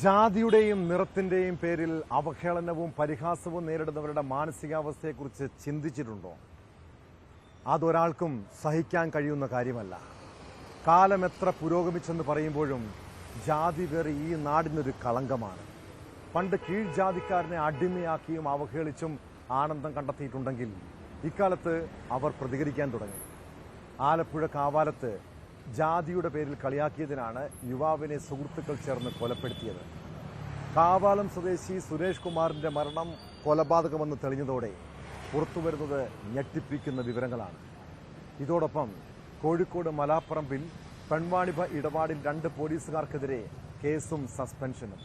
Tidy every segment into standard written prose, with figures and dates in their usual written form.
ജാതിയുടെയും നിറത്തിന്റെയും പേരിൽ അവഹേളനവും പരിഹാസവും നേരിടുന്നവരുടെ മാനസികാവസ്ഥയെക്കുറിച്ച് ചിന്തിച്ചിട്ടുണ്ടോ? അതൊരാൾക്കും സഹിക്കാൻ കഴിയുന്ന കാര്യമല്ല. കാലം എത്ര പുരോഗമിച്ചെന്ന് പറയുമ്പോഴും ജാതി വെറി ഈ നാടിനൊരു കളങ്കമാണ്. പണ്ട് കീഴ്ജാതിക്കാരനെ അടിമയാക്കിയും അവഹേളിച്ചും ആനന്ദം കണ്ടെത്തിയിട്ടുണ്ടെങ്കിൽ ഇക്കാലത്ത് അവർ പ്രതികരിക്കാൻ തുടങ്ങി. ആലപ്പുഴ കാവാലത്ത് ജാതിയുടെ പേരിൽ കളിയാക്കിയതിനാണ് യുവാവിനെ സുഹൃത്തുക്കൾ ചേർന്ന് കൊലപ്പെടുത്തിയത്. കാവാലം സ്വദേശി സുരേഷ് കുമാറിന്റെ മരണം കൊലപാതകമെന്ന് തെളിഞ്ഞതോടെ പുറത്തുവരുന്നത് ഞെട്ടിപ്പിക്കുന്ന വിവരങ്ങളാണ്. ഇതോടൊപ്പം കോഴിക്കോട് മലാപ്പറമ്പിൽ പെൺവാണിഭ ഇടപാടിൽ 2 പോലീസുകാർക്കെതിരെ കേസും സസ്പെൻഷനും.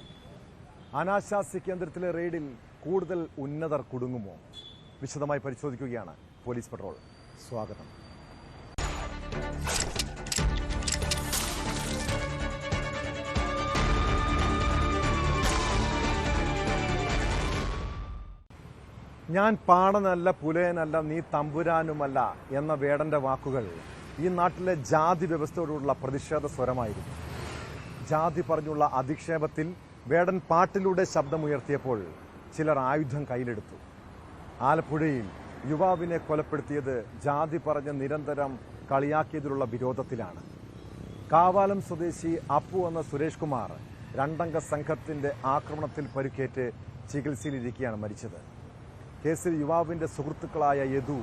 അനാശാസ്യ കേന്ദ്രത്തിലെ റെയ്ഡിൽ കൂടുതൽ ഉന്നതർ കുടുങ്ങുമോ? വിശദമായി പരിശോധിക്കുകയാണ് പോലീസ് പട്രോൾ. സ്വാഗതം. ഞാൻ പാണനല്ല, പുലയനല്ല, നീ തമ്പുരാനുമല്ല എന്ന വേടന്റെ വാക്കുകൾ ഈ നാട്ടിലെ ജാതി വ്യവസ്ഥയോടുള്ള പ്രതിഷേധ സ്വരമായിരുന്നു. ജാതി പറഞ്ഞുള്ള അധിക്ഷേപത്തിൽ വേടൻ പാട്ടിലൂടെ ശബ്ദമുയർത്തിയപ്പോൾ ചിലർ ആയുധം കയ്യിലെടുത്തു. ആലപ്പുഴയിൽ യുവാവിനെ കൊലപ്പെടുത്തിയത് ജാതി പറഞ്ഞ് നിരന്തരം കളിയാക്കിയതിലുള്ള വിരോധത്തിലാണ്. കാവാലം സ്വദേശി അപ്പു എന്ന സുരേഷ് കുമാർ 2 സംഘത്തിന്റെ ആക്രമണത്തിൽ പരിക്കേറ്റ് ചികിത്സയിലിരിക്കെയാണ് മരിച്ചത്. കേസിൽ യുവാവിന്റെ സുഹൃത്തുക്കളായ യദു,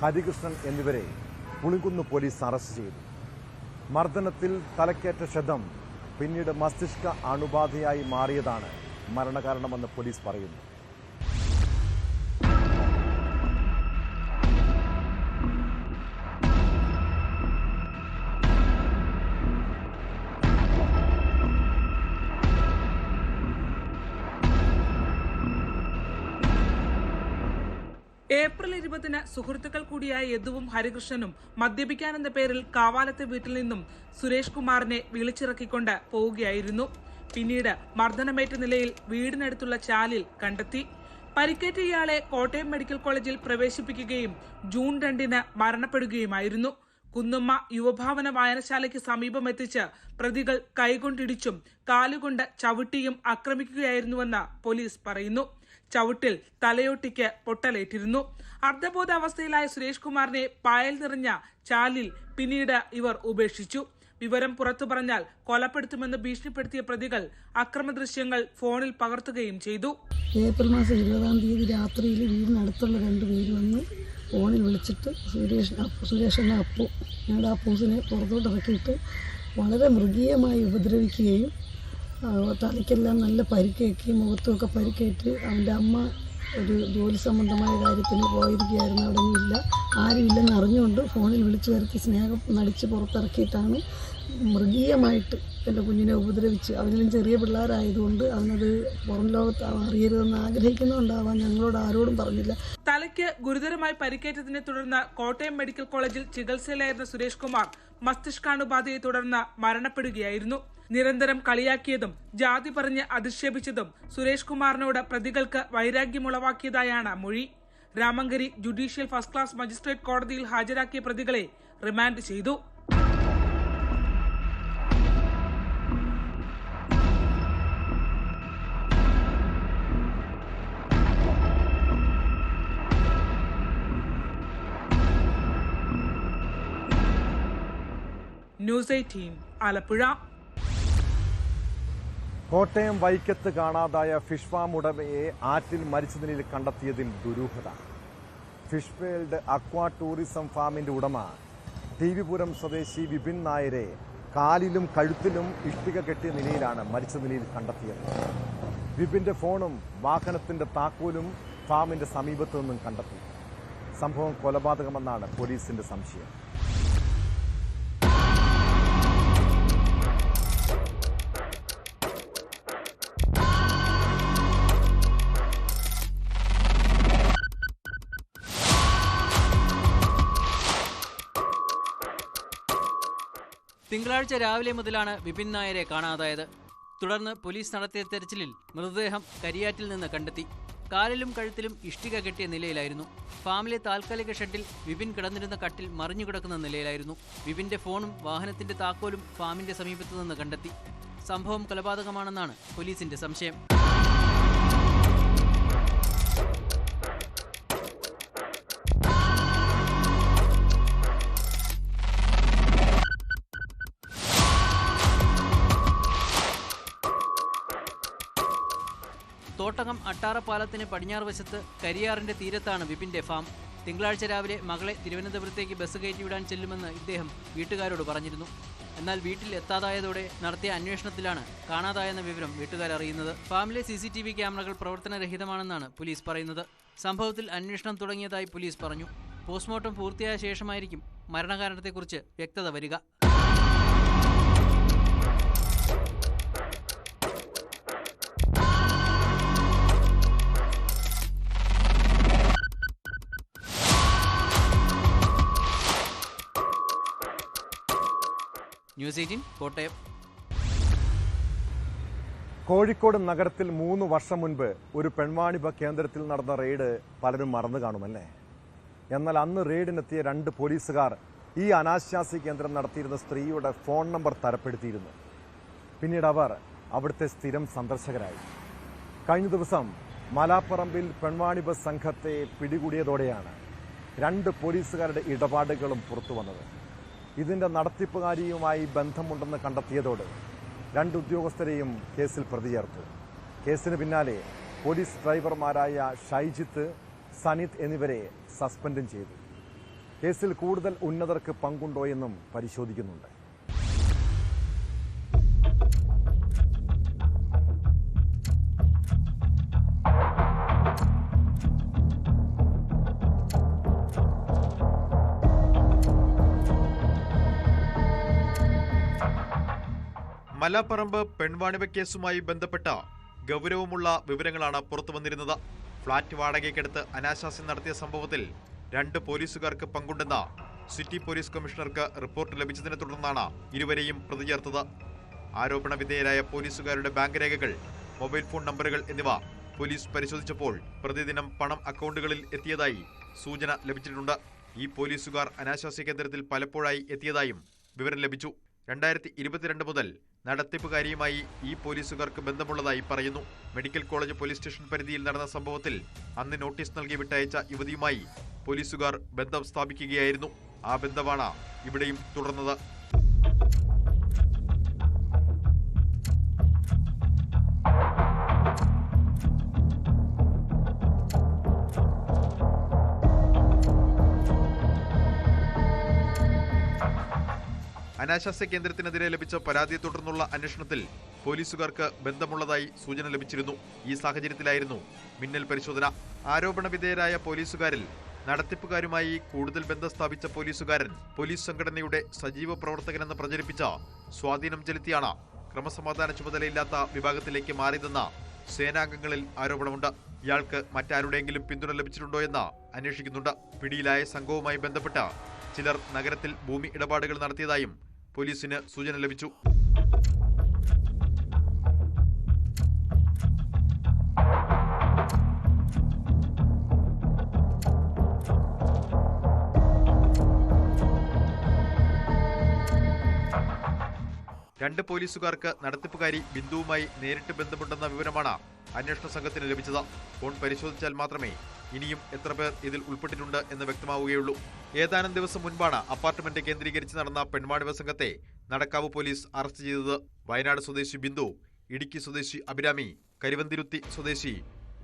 ഹരികൃഷ്ണൻ എന്നിവരെ പുളിങ്കുന്ന് പോലീസ് അറസ്റ്റ് ചെയ്തു. മർദ്ദനത്തിൽ തലക്കേറ്റ ക്ഷതം പിന്നീട് മസ്തിഷ്ക അണുബാധയായി മാറിയതാണ് മരണകാരണമെന്ന് പോലീസ് പറയുന്നു. ഏപ്രിൽ 20-ന് സുഹൃത്തുക്കൾ കൂടിയായ യദുവും ഹരികൃഷ്ണനും മദ്യപിക്കാനെന്ന പേരിൽ കാവാലത്തെ വീട്ടിൽ നിന്നും സുരേഷ് കുമാറിനെ വിളിച്ചിറക്കിക്കൊണ്ട് പോവുകയായിരുന്നു. പിന്നീട് മർദ്ദനമേറ്റ നിലയിൽ വീടിനടുത്തുള്ള ചാലിൽ കണ്ടെത്തി. പരിക്കേറ്റ ഇയാളെ കോട്ടയം മെഡിക്കൽ കോളേജിൽ പ്രവേശിപ്പിക്കുകയും ജൂൺ 2-ന് മരണപ്പെടുകയുമായിരുന്നു. കുന്നുമ്മ യുവഭാവന വായനശാലയ്ക്ക് സമീപം എത്തിച്ച് പ്രതികൾ കൈകൊണ്ടിടിച്ചും കാലുകൊണ്ട് ചവിട്ടിയും ആക്രമിക്കുകയായിരുന്നുവെന്ന് പോലീസ് പറയുന്നു. ചവിട്ടിൽ തലയോട്ടിക്ക് പൊട്ടലേറ്റിരുന്നു. അർദ്ധബോധാവസ്ഥയിലായ സുരേഷ് കുമാറിനെ പായൽ നിറഞ്ഞ ചാലിൽ പിന്നീട് ഇവർ ഉപേക്ഷിച്ചു. വിവരം പുറത്തു പറഞ്ഞാൽ കൊലപ്പെടുത്തുമെന്ന് ഭീഷണിപ്പെടുത്തിയ പ്രതികൾ അക്രമ ദൃശ്യങ്ങൾ ഫോണിൽ പകർത്തുകയും ചെയ്തു. ഏപ്രിൽ മാസം 20-ാം തീയതി രാത്രിയിൽ വീടിനടുത്തുള്ള 2 പേര് വന്ന് ഫോണിൽ വിളിച്ചിട്ട് സുരേഷ് എന്ന അപ്പു, ഞങ്ങളുടെ അപ്പൂസിനെ പുറത്തോട്ട് ഇറക്കിയിട്ട് വളരെ മൃഗീയമായി ഉപദ്രവിക്കുകയും തലയ്ക്കെല്ലാം നല്ല പരിക്കേക്കുകയും മുഖത്തുമൊക്കെ പരിക്കേറ്റ് അവൻ്റെ അമ്മ ഒരു ജോലി സംബന്ധമായ കാര്യത്തിന് പോയിരിക്കുകയായിരുന്നു. അവിടെ ഒന്നുമില്ല, ആരുമില്ലെന്ന് അറിഞ്ഞുകൊണ്ട് ഫോണിൽ വിളിച്ചു വരുത്തി സ്നേഹം നടിച്ച് പുറത്തിറക്കിയിട്ടാണ് മൃഗീയമായിട്ട് എൻ്റെ കുഞ്ഞിനെ ഉപദ്രവിച്ച്. അവരിലും ചെറിയ പിള്ളേരായതുകൊണ്ട് അവനത് പുറം ലോകത്ത് അറിയരുതെന്ന് ആഗ്രഹിക്കുന്നുണ്ടാവാൻ ഞങ്ങളോട് ആരോടും പറഞ്ഞില്ല. തലയ്ക്ക് ഗുരുതരമായി പരിക്കേറ്റതിനെ തുടർന്ന് കോട്ടയം മെഡിക്കൽ കോളേജിൽ ചികിത്സയിലായിരുന്ന സുരേഷ് കുമാർ മസ്തിഷ്കാണുബാധയെ തുടർന്ന് മരണപ്പെടുകയായിരുന്നു. നിരന്തരം കളിയാക്കിയതും ജാതി പറഞ്ഞ് അധിക്ഷേപിച്ചതും സുരേഷ് കുമാറിനോട് പ്രതികൾക്ക് വൈരാഗ്യമുളവാക്കിയതായാണ് മൊഴി. Ramankari judicial first class magistrate കോടതിയിൽ ഹാജരാക്കിയ പ്രതികളെ റിമാൻഡ് ചെയ്തു. ന്യൂസ് 18 ആലപ്പുഴ. കോട്ടയം വൈക്കത്ത് കാണാതായ ഫിഷ് ഫാം ഉടമയെ ആറ്റിൽ മരിച്ച നിലയിൽ കണ്ടെത്തിയതിൽ ദുരൂഹത. ഫിഷ് വേൾഡ് അക്വാ ടൂറിസം ഫാമിന്റെ ഉടമ ടിവിപുരം സ്വദേശി വിപിൻ നായരെ കാലിലും കഴുത്തിലും ഇഷ്ടിക കെട്ടിയ നിലയിലാണ് മരിച്ച നിലയിൽ കണ്ടെത്തിയത്. വിപിന്റെ ഫോണും വാഹനത്തിന്റെ താക്കോലും ഫാമിന്റെ സമീപത്തു നിന്നും കണ്ടെത്തി. സംഭവം കൊലപാതകമെന്നാണ് പോലീസിന്റെ സംശയം. തിങ്കളാഴ്ച രാവിലെ മുതലാണ് വിപിൻ നായരെ കാണാതായത്. തുടർന്ന് പോലീസ് നടത്തിയ തെരച്ചിലിൽ മൃതദേഹം കരിയാറ്റിൽ നിന്ന് കണ്ടെത്തി. കാലിലും കഴുത്തിലും ഇഷ്ടിക കെട്ടിയ നിലയിലായിരുന്നു. ഫാമിലെ താൽക്കാലിക ഷെഡിൽ വിപിൻ കിടന്നിരുന്ന കട്ടിൽ മറിഞ്ഞുകിടക്കുന്ന നിലയിലായിരുന്നു. വിപിന്റെ ഫോണും വാഹനത്തിന്റെ താക്കോലും ഫാമിന്റെ സമീപത്തു നിന്ന് കണ്ടെത്തി. സംഭവം കൊലപാതകമാണെന്നാണ് പോലീസിന്റെ സംശയം. തോട്ടകം അട്ടാറപ്പാലത്തിന് പടിഞ്ഞാറ് വശത്ത് കരിയാറിന്റെ തീരത്താണ് വിപിന്റെ ഫാം. തിങ്കളാഴ്ച രാവിലെ മകളെ തിരുവനന്തപുരത്തേക്ക് ബസ് കയറ്റിവിടാൻ ചെല്ലുമെന്ന് ഇദ്ദേഹം വീട്ടുകാരോട് പറഞ്ഞിരുന്നു. എന്നാൽ വീട്ടിൽ എത്താതായതോടെ നടത്തിയ അന്വേഷണത്തിലാണ് കാണാതായെന്ന വിവരം വീട്ടുകാരറിയുന്നത്. ഫാമിലെ CCTV ക്യാമറകൾ പ്രവർത്തനരഹിതമാണെന്നാണ് പോലീസ് പറയുന്നത്. സംഭവത്തിൽ അന്വേഷണം തുടങ്ങിയതായി പോലീസ് പറഞ്ഞു. പോസ്റ്റ്മോർട്ടം പൂർത്തിയായ ശേഷമായിരിക്കും മരണകാരണത്തെക്കുറിച്ച് വ്യക്തത വരിക. ന്യൂസ് 18 കോട്ടയം. കോഴിക്കോട് നഗരത്തിൽ 3 വർഷം മുൻപ് ഒരു പെൺവാണിഭ കേന്ദ്രത്തിൽ നടന്ന റെയ്ഡ് പലരും മറന്നു കാണുമല്ലേ? എന്നാൽ അന്ന് റെയ്ഡിനെത്തിയ 2 പോലീസുകാർ ഈ അനാശാസ്യ കേന്ദ്രം നടത്തിയിരുന്ന സ്ത്രീയുടെ ഫോൺ നമ്പർ തരപ്പെടുത്തിയിരുന്നു. പിന്നീട് അവർ അവിടുത്തെ സ്ഥിരം സന്ദർശകരായി. കഴിഞ്ഞ ദിവസം മലാപ്പറമ്പിൽ പെൺവാണിഭ സംഘത്തെ പിടികൂടിയതോടെയാണ് 2 പോലീസുകാരുടെ ഇടപാടുകളും പുറത്തു വന്നത്. ഇതിന്റെ നടത്തിപ്പുകാരിയുമായി ബന്ധമുണ്ടെന്ന് കണ്ടെത്തിയതോടെ 2 ഉദ്യോഗസ്ഥരെയും കേസിൽ പ്രതി ചേർത്തു. കേസിന് പിന്നാലെ പോലീസ് ഡ്രൈവർമാരായ ഷൈജിത്ത്, സനിത് എന്നിവരെ സസ്പെൻഡും ചെയ്തു. കേസിൽ കൂടുതൽ ഉന്നതർക്ക് പങ്കുണ്ടോയെന്നും പരിശോധിക്കുന്നുണ്ട്. മലാപ്പറമ്പ് പെൺവാണിഭ കേസുമായി ബന്ധപ്പെട്ട ഗൗരവമുള്ള വിവരങ്ങളാണ് പുറത്തുവന്നിരുന്നത്. ഫ്ളാറ്റ് വാടകയ്ക്കെടുത്ത് അനാശാസ്യം നടത്തിയ സംഭവത്തിൽ 2 പോലീസുകാർക്ക് പങ്കുണ്ടെന്ന സിറ്റി പോലീസ് കമ്മീഷണർക്ക് റിപ്പോർട്ട് ലഭിച്ചതിനെ തുടർന്നാണ് ഇരുവരെയും പ്രതി ചേർത്തത്. ആരോപണ വിധേയരായ പോലീസുകാരുടെ ബാങ്ക് രേഖകൾ, മൊബൈൽ ഫോൺ നമ്പറുകൾ എന്നിവ പോലീസ് പരിശോധിച്ചപ്പോൾ പ്രതിദിനം പണം അക്കൗണ്ടുകളിൽ എത്തിയതായി സൂചന ലഭിച്ചിട്ടുണ്ട്. ഈ പോലീസുകാർ അനാശാസ്യ കേന്ദ്രത്തിൽ പലപ്പോഴായി എത്തിയതായും വിവരം ലഭിച്ചു. 2022 മുതൽ നടത്തിപ്പുകാരിയുമായി ഈ പോലീസുകാർക്ക് ബന്ധമുള്ളതായി പറയുന്നു. മെഡിക്കൽ കോളേജ് പോലീസ് സ്റ്റേഷൻ പരിധിയിൽ നടന്ന സംഭവത്തിൽ അന്ന് നോട്ടീസ് നൽകി വിട്ടയച്ച യുവതിയുമായി പോലീസുകാർ ബന്ധം സ്ഥാപിക്കുകയായിരുന്നു. ആ ബന്ധമാണ് ഇവിടെയും തുടർന്നത്. അനാശാസ്യ കേന്ദ്രത്തിനെതിരെ ലഭിച്ച പരാതിയെ തുടർന്നുള്ള അന്വേഷണത്തിൽ പോലീസുകാർക്ക് ബന്ധമുള്ളതായി സൂചന ലഭിച്ചിരുന്നു. ഈ സാഹചര്യത്തിലായിരുന്നു മിന്നൽ പരിശോധന. ആരോപണ വിധേയരായ പോലീസുകാരിൽ നടത്തിപ്പുകാരുമായി കൂടുതൽ ബന്ധം സ്ഥാപിച്ച പോലീസുകാരൻ പോലീസ് സംഘടനയുടെ സജീവ പ്രവർത്തകനെന്ന് പ്രചരിപ്പിച്ച സ്വാധീനം ചെലുത്തിയാണ് ക്രമസമാധാന ചുമതലയില്ലാത്ത വിഭാഗത്തിലേക്ക് മാറിയതെന്ന സേനാംഗങ്ങളിൽ ആരോപണമുണ്ട്. ഇയാൾക്ക് മറ്റാരുടെയെങ്കിലും പിന്തുണ ലഭിച്ചിട്ടുണ്ടോ എന്ന് അന്വേഷിക്കുന്നുണ്ട്. പിടിയിലായ സംഘവുമായി ബന്ധപ്പെട്ട ചിലർ നഗരത്തിൽ ഭൂമി ഇടപാടുകൾ നടത്തിയതായും പോലീസിന് സൂചന ലഭിച്ചു. രണ്ട് പോലീസുകാർക്ക് നടത്തിപ്പുകാരി ബിന്ദുവുമായി നേരിട്ട് ബന്ധമുണ്ടെന്ന വിവരമാണ് അന്വേഷണ സംഘത്തിന് ലഭിച്ചത്. ഫോൺ പരിശോധിച്ചാൽ മാത്രമേ ഇനിയും എത്ര പേർ ഇതിൽ ഉൾപ്പെട്ടിട്ടുണ്ട് എന്ന് വ്യക്തമാവുകയുള്ളൂ. ഏതാനും ദിവസം മുൻപാണ് അപ്പാർട്ട്മെന്റ് കേന്ദ്രീകരിച്ച് നടന്ന പെൺവാണിഭ സംഘത്തെ നടക്കാവ് പോലീസ് അറസ്റ്റ് ചെയ്തത്. വയനാട് സ്വദേശി ബിന്ദു, ഇടുക്കി സ്വദേശി അഭിരാമി, കരുവന്തിരുത്തി സ്വദേശി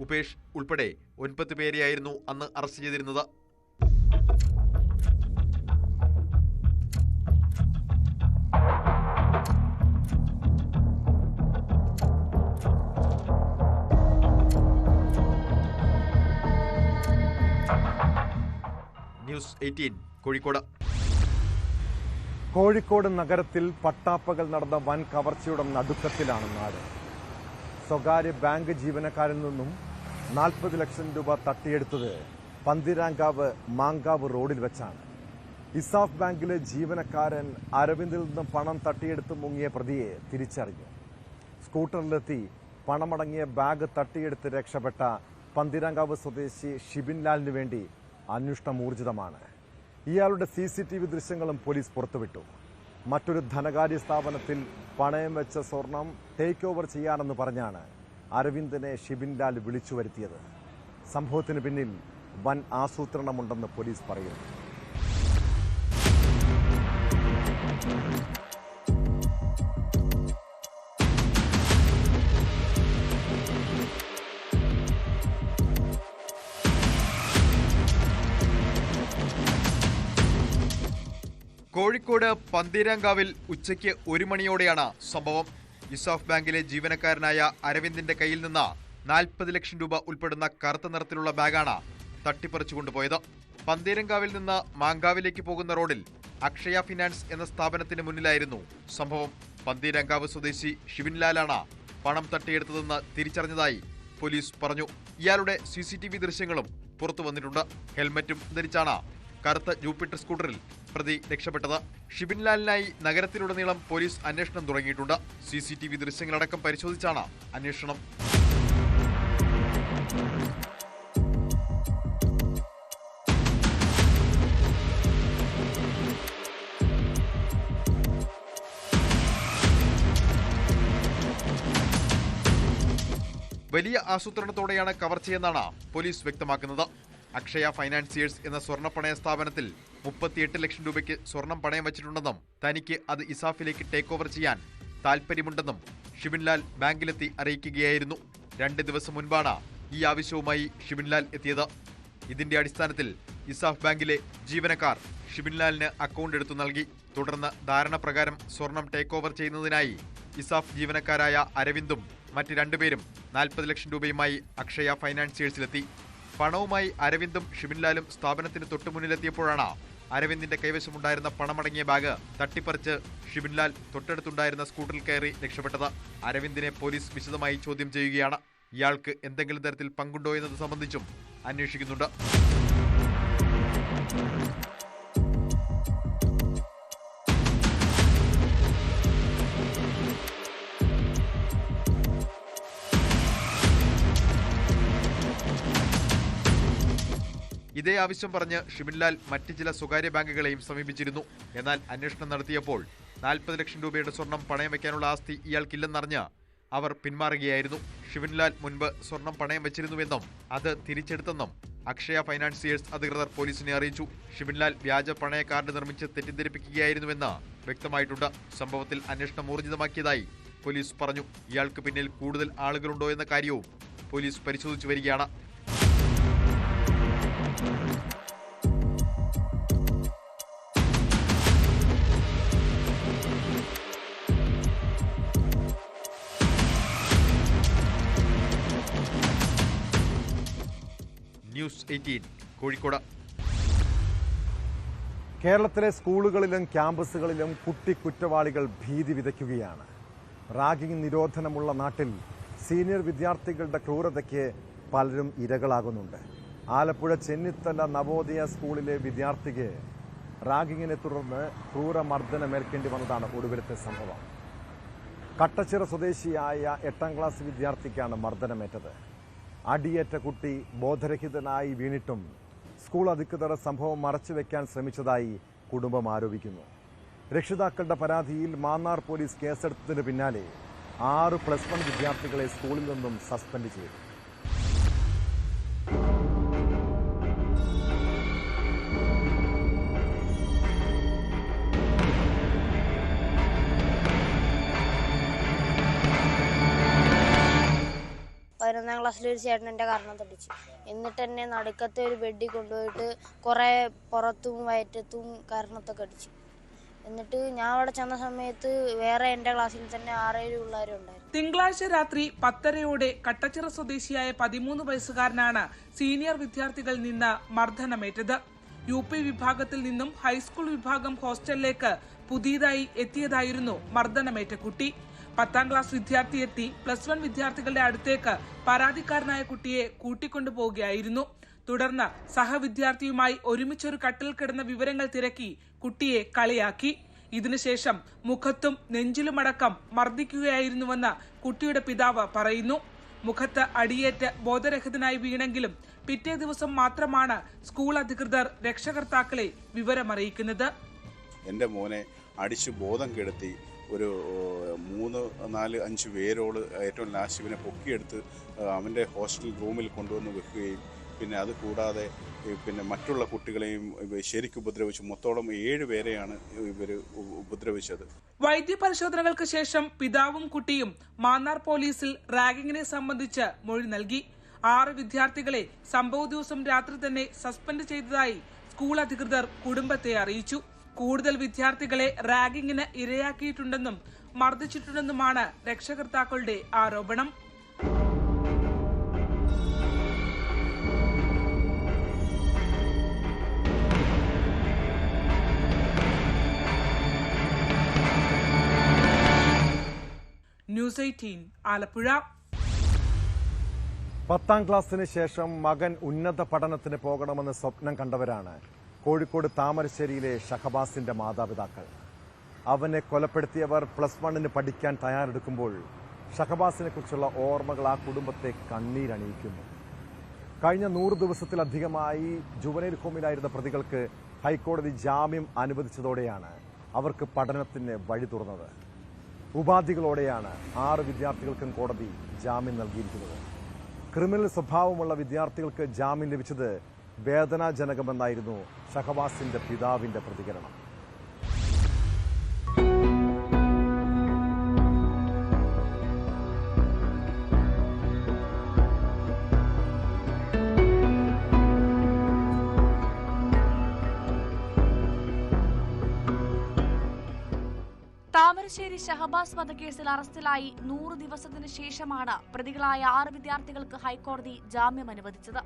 ഉപേഷ് ഉൾപ്പെടെ 9 പേരെയായിരുന്നു അന്ന് അറസ്റ്റ് ചെയ്തിരുന്നത്. ന്യൂസ് 18 കോഴിക്കോട്. കോഴിക്കോട് നഗരത്തിൽ പട്ടാപ്പകൽ നടന്ന വൻ കവർച്ചയുടെ നടുക്കത്തിലാണ് നാട്. സ്വകാര്യ ബാങ്ക് ജീവനക്കാരിൽ നിന്നും 40 ലക്ഷം രൂപ തട്ടിയെടുത്തത് പന്തിരാങ്കാവ് മാങ്കാവ് റോഡിൽ വെച്ചാണ്. ഇസാഫ് ബാങ്കിലെ ജീവനക്കാരൻ അരവിന്ദിൽ നിന്ന് പണം തട്ടിയെടുത്ത് മുങ്ങിയ പ്രതിയെ തിരിച്ചറിഞ്ഞു. സ്കൂട്ടറിലെത്തി പണമടങ്ങിയ ബാഗ് തട്ടിയെടുത്ത് രക്ഷപ്പെട്ട പന്തീരാങ്കാവ് സ്വദേശി ഷിബിൻലാലിന് വേണ്ടി അന്വേഷണം ഊർജിതമാണ്. ഇയാളുടെ CCTV ദൃശ്യങ്ങളും പോലീസ് പുറത്തുവിട്ടു. മറ്റൊരു ധനകാര്യ സ്ഥാപനത്തിൽ പണയം വെച്ച സ്വർണം ടേക്ക് ഓവർ ചെയ്യാനെന്ന് പറഞ്ഞാണ് അരവിന്ദിനെ ഷിബിൻലാൽ വിളിച്ചു വരുത്തിയത്. സംഭവത്തിന് പിന്നിൽ വൻ ആസൂത്രണമുണ്ടെന്ന് പോലീസ് പറയുന്നു. കോഴിക്കോട് പന്തീരാങ്കാവിൽ ഉച്ചയ്ക്ക് 1 മണിയോടെയാണ് സംഭവം. ഇസാഫ് ബാങ്കിലെ ജീവനക്കാരനായ അരവിന്ദിന്റെ കയ്യിൽ നിന്ന് 40 ലക്ഷം രൂപ ഉൾപ്പെടുന്ന കറുത്ത നിറത്തിലുള്ള ബാഗാണ് തട്ടിപ്പറിച്ചു കൊണ്ടുപോയത്. പന്തീരാങ്കാവിൽ നിന്ന് മാങ്കാവിലേക്ക് പോകുന്ന റോഡിൽ അക്ഷയ ഫിനാൻസ് എന്ന സ്ഥാപനത്തിന് മുന്നിലായിരുന്നു സംഭവം. പന്തീരാങ്കാവ് സ്വദേശി ഷിബിൻലാലാണ് പണം തട്ടിയെടുത്തതെന്ന് തിരിച്ചറിഞ്ഞതായി പോലീസ് പറഞ്ഞു. ഇയാളുടെ CCTV ദൃശ്യങ്ങളും പുറത്തു വന്നിട്ടുണ്ട്. ഹെൽമറ്റും ധരിച്ചാണ് കറുത്ത ജൂപ്പിറ്റർ സ്കൂട്ടറിൽ പ്രതി രക്ഷപ്പെട്ടത്. ഷിബിൻലാലിനായി നഗരത്തിലുടനീളം പോലീസ് അന്വേഷണം തുടങ്ങിയിട്ടുണ്ട്. CCTV ദൃശ്യങ്ങളടക്കം പരിശോധിച്ചാണ് അന്വേഷണം. വലിയ ആസൂത്രണത്തോടെയാണ് കവർച്ചയെന്നാണ് പോലീസ് വ്യക്തമാക്കുന്നത്. അക്ഷയ ഫൈനാൻസിയേഴ്സ് എന്ന സ്വർണ്ണപ്പണയ സ്ഥാപനത്തിൽ 38 ലക്ഷം രൂപയ്ക്ക് സ്വർണം പണയം വച്ചിട്ടുണ്ടെന്നും തനിക്ക് അത് ഇസാഫിലേക്ക് ടേക്ക് ഓവർ ചെയ്യാൻ താൽപ്പര്യമുണ്ടെന്നും ഷിബിൻലാൽ ബാങ്കിലെത്തി അറിയിക്കുകയായിരുന്നു. 2 ദിവസം മുൻപാണ് ഈ ആവശ്യവുമായി ഷിബിൻലാൽ എത്തിയത്. ഇതിന്റെ അടിസ്ഥാനത്തിൽ ഇസാഫ് ബാങ്കിലെ ജീവനക്കാർ ഷിബിൻലാലിന് അക്കൗണ്ട് എടുത്തു നൽകി. തുടർന്ന് ധാരണ പ്രകാരം സ്വർണം ടേക്ക് ഓവർ ചെയ്യുന്നതിനായി ഇസാഫ് ജീവനക്കാരായ അരവിന്ദും മറ്റ് 2 പേരും 40 ലക്ഷം രൂപയുമായി അക്ഷയ ഫൈനാൻസിയേഴ്സിലെത്തി. പണവുമായി അരവിന്ദും ഷിബിൻലാലും സ്ഥാപനത്തിന് തൊട്ടുമുന്നിലെത്തിയപ്പോഴാണ് അരവിന്ദിന്റെ കൈവശമുണ്ടായിരുന്ന പണമടങ്ങിയ ബാഗ് തട്ടിപ്പറിച്ച് ഷിബിൻലാൽ തൊട്ടടുത്തുണ്ടായിരുന്ന സ്കൂട്ടറിൽ കയറി രക്ഷപ്പെട്ടത്. അരവിന്ദിനെ പോലീസ് വിശദമായി ചോദ്യം ചെയ്യുകയാണ്. ഇയാൾക്ക് എന്തെങ്കിലും തരത്തിൽ പങ്കുണ്ടോ എന്നത് സംബന്ധിച്ചും അന്വേഷിക്കുന്നുണ്ട്. ഇതേ ആവശ്യം പറഞ്ഞ് ഷിബിൻലാൽ മറ്റ് ചില സ്വകാര്യ ബാങ്കുകളെയും സമീപിച്ചിരുന്നു. എന്നാൽ അന്വേഷണം നടത്തിയപ്പോൾ 40 ലക്ഷം രൂപയുടെ സ്വർണം പണയം വയ്ക്കാനുള്ള ആസ്തി ഇയാൾക്കില്ലെന്നറിഞ്ഞ് അവർ പിന്മാറുകയായിരുന്നു. ഷിബിൻലാൽ മുൻപ് സ്വർണം പണയം വെച്ചിരുന്നുവെന്നും അത് തിരിച്ചെടുത്തെന്നും അക്ഷയ ഫൈനാൻസിയേഴ്സ് അധികൃതർ പോലീസിനെ അറിയിച്ചു. ഷിബിൻലാൽ വ്യാജ പണയ കാർഡ് നിർമ്മിച്ച് തെറ്റിദ്ധരിപ്പിക്കുകയായിരുന്നുവെന്ന് വ്യക്തമായിട്ടുണ്ട്. സംഭവത്തിൽ അന്വേഷണം ഊർജിതമാക്കിയതായി പോലീസ് പറഞ്ഞു. ഇയാൾക്ക് പിന്നിൽ കൂടുതൽ ആളുകളുണ്ടോ എന്ന കാര്യവും പോലീസ് പരിശോധിച്ചു വരികയാണ്. ന്യൂസ് 18 കോഴിക്കോട്. കേരളത്തിലെ സ്കൂളുകളിലും ക്യാമ്പസുകളിലും കുറ്റവാളികൾ ഭീതി വിതയ്ക്കുകയാണ്. റാഗിംഗ് നിരോധനമുള്ള നാട്ടിൽ സീനിയർ വിദ്യാർത്ഥികളുടെ ക്രൂരതയ്ക്ക് പലരും ഇരകളാകുന്നുണ്ട്. ആലപ്പുഴ ചെന്നിത്തല നവോദയ സ്കൂളിലെ വിദ്യാർത്ഥിക്ക് റാഗിങ്ങിനെ തുടർന്ന് ക്രൂരമർദ്ദനമേൽക്കേണ്ടി വന്നതാണ് ഒടുവിലത്തെ സംഭവം. കട്ടച്ചിറ സ്വദേശിയായ 8ാം ക്ലാസ് വിദ്യാർത്ഥിക്കാണ് മർദ്ദനമേറ്റത്. അടിയേറ്റ കുട്ടി ബോധരഹിതനായി വീണിട്ടും സ്കൂൾ അധികൃതർ സംഭവം മറച്ചുവെക്കാൻ ശ്രമിച്ചതായി കുടുംബം ആരോപിക്കുന്നു. രക്ഷിതാക്കളുടെ പരാതിയിൽ മാന്നാർ പോലീസ് കേസെടുത്തതിന് പിന്നാലെ 6 +1 വിദ്യാർത്ഥികളെ സ്കൂളിൽ നിന്നും സസ്പെൻഡ് ചെയ്തു. പതിനൊന്നാം ക്ലാസ്സിലൊരു ചേട്ടൻ എൻ്റെ കാരണത്തടിച്ചു. എന്നിട്ട് എന്നെ നടുക്കത്തെ ഒരു ബെഡിൽ കൊണ്ടുപോയിട്ട് കുറേ പുറത്തും വയറ്റത്തും കാരണത്തൊക്കെ അടിച്ചു. എന്നിട്ട് ഞാൻ അവിടെ ചെന്ന സമയത്ത് വേറെ എൻ്റെ ക്ലാസ്സിൽ തന്നെ 6-7 പിള്ളേരുണ്ടായിരുന്നു. തിങ്കളാഴ്ച രാത്രി 10:30 കട്ടച്ചിറ സ്വദേശിയായ 13 വയസ്സുകാരനാണ് സീനിയർ വിദ്യാർത്ഥികളിൽ നിന്ന് മർദ്ദനമേറ്റത്. UP വിഭാഗത്തിൽ നിന്നും ഹൈസ്കൂൾ വിഭാഗം ഹോസ്റ്റലിലേക്ക് പുതിയതായി എത്തിയതായിരുന്നു മർദ്ദനമേറ്റ കുട്ടി. 10ാം ക്ലാസ് വിദ്യാർത്ഥി എത്തി +1 വിദ്യാർത്ഥികളുടെ അടുത്തേക്ക് പരാതിക്കാരനായ കുട്ടിയെ കൂട്ടിക്കൊണ്ടുപോവുകയായിരുന്നു. തുടർന്ന് സഹവിദ്യാർത്ഥിയുമായി ഒരുമിച്ചൊരു കട്ടിൽ കിടന്ന വിവരങ്ങൾ തിരക്കി കുട്ടിയെ കളിയാക്കി. ഇതിനുശേഷം മുഖത്തും നെഞ്ചിലുമടക്കം മർദ്ദിക്കുകയായിരുന്നുവെന്ന് കുട്ടിയുടെ പിതാവ് പറയുന്നു. മുഖത്ത് അടിയേറ്റ് ബോധരഹിതനായി വീണെങ്കിലും പിറ്റേ ദിവസം മാത്രമാണ് സ്കൂൾ അധികൃതർ രക്ഷകർത്താക്കളെ വിവരമറിയിക്കുന്നത്. എൻ്റെ മോനെ അടിച്ചു ബോധം കെടുത്തി ഒരു 3, 4, 5 പേരോട് ഏറ്റവും ലാസ്റ്റ് ഇവനെ പൊക്കിയെടുത്ത് അവൻ്റെ ഹോസ്റ്റൽ റൂമിൽ കൊണ്ടുവന്ന് വെക്കുകയും പിന്നെ അത് കൂടാതെ പിന്നെ മറ്റുള്ള കുട്ടികളെയും ശരിക്കും ഉപദ്രവിച്ചു. മൊത്തോളം 7 പേരെയാണ് ഇവർ ഉപദ്രവിച്ചത്. വൈദ്യപരിശോധനകൾക്ക് ശേഷം പിതാവും കുട്ടിയും മാന്നാർ പോലീസിൽ റാഗിങ്ങിനെ സംബന്ധിച്ച് മൊഴി നൽകി. 6 വിദ്യാർത്ഥികളെ സംഭവ ദിവസം രാത്രി തന്നെ സസ്പെൻഡ് ചെയ്തതായി സ്കൂൾ അധികൃതർ കുടുംബത്തെ അറിയിച്ചു. കൂടുതൽ വിദ്യാർത്ഥികളെ റാഗിങ്ങിന് ഇരയാക്കിയിട്ടുണ്ടെന്നും മർദ്ദിച്ചിട്ടുണ്ടെന്നുമാണ് രക്ഷകർത്താക്കളുടെ ആരോപണം. ന്യൂസ് 18 ആലപ്പുഴ. 10ാം ക്ലാസ്സിന് ശേഷം മകൻ ഉന്നത പഠനത്തിന് പോകണമെന്ന് സ്വപ്നം കണ്ടവരാണ് കോഴിക്കോട് താമരശ്ശേരിയിലെ ഷഹബാസിന്റെ മാതാപിതാക്കൾ. അവനെ കൊലപ്പെടുത്തിയവർ +1 പഠിക്കാൻ തയ്യാറെടുക്കുമ്പോൾ ഷഹബാസിനെ കുറിച്ചുള്ള ഓർമ്മകൾ ആ കുടുംബത്തെ കണ്ണീരണിയിക്കുന്നു. കഴിഞ്ഞ 100 ദിവസത്തിലധികമായി ജുവനൈൽ ഹോമിലായിരുന്ന പ്രതികൾക്ക് ഹൈക്കോടതി ജാമ്യം അനുവദിച്ചതോടെയാണ് അവർക്ക് പഠനത്തിന് വഴി തുറന്നത്. ഉപാധികളോടെയാണ് 6 വിദ്യാർത്ഥികൾക്കും കോടതി ജാമ്യം നൽകിയിരിക്കുന്നത്. ക്രിമിനൽ സ്വഭാവമുള്ള വിദ്യാർത്ഥികൾക്ക് ജാമ്യം ലഭിച്ചത് വേദനാജനകമെന്നായിരുന്നു ഷഹബാസിന്റെ പിതാവിന്റെ പ്രതികരണം. താമരശ്ശേരി ഷഹബാസ് വധക്കേസിൽ അറസ്റ്റിലായി 100 ദിവസത്തിന് ശേഷമാണ് പ്രതികളായ 6 വിദ്യാർത്ഥികൾക്ക് ഹൈക്കോടതി ജാമ്യം അനുവദിച്ചത്.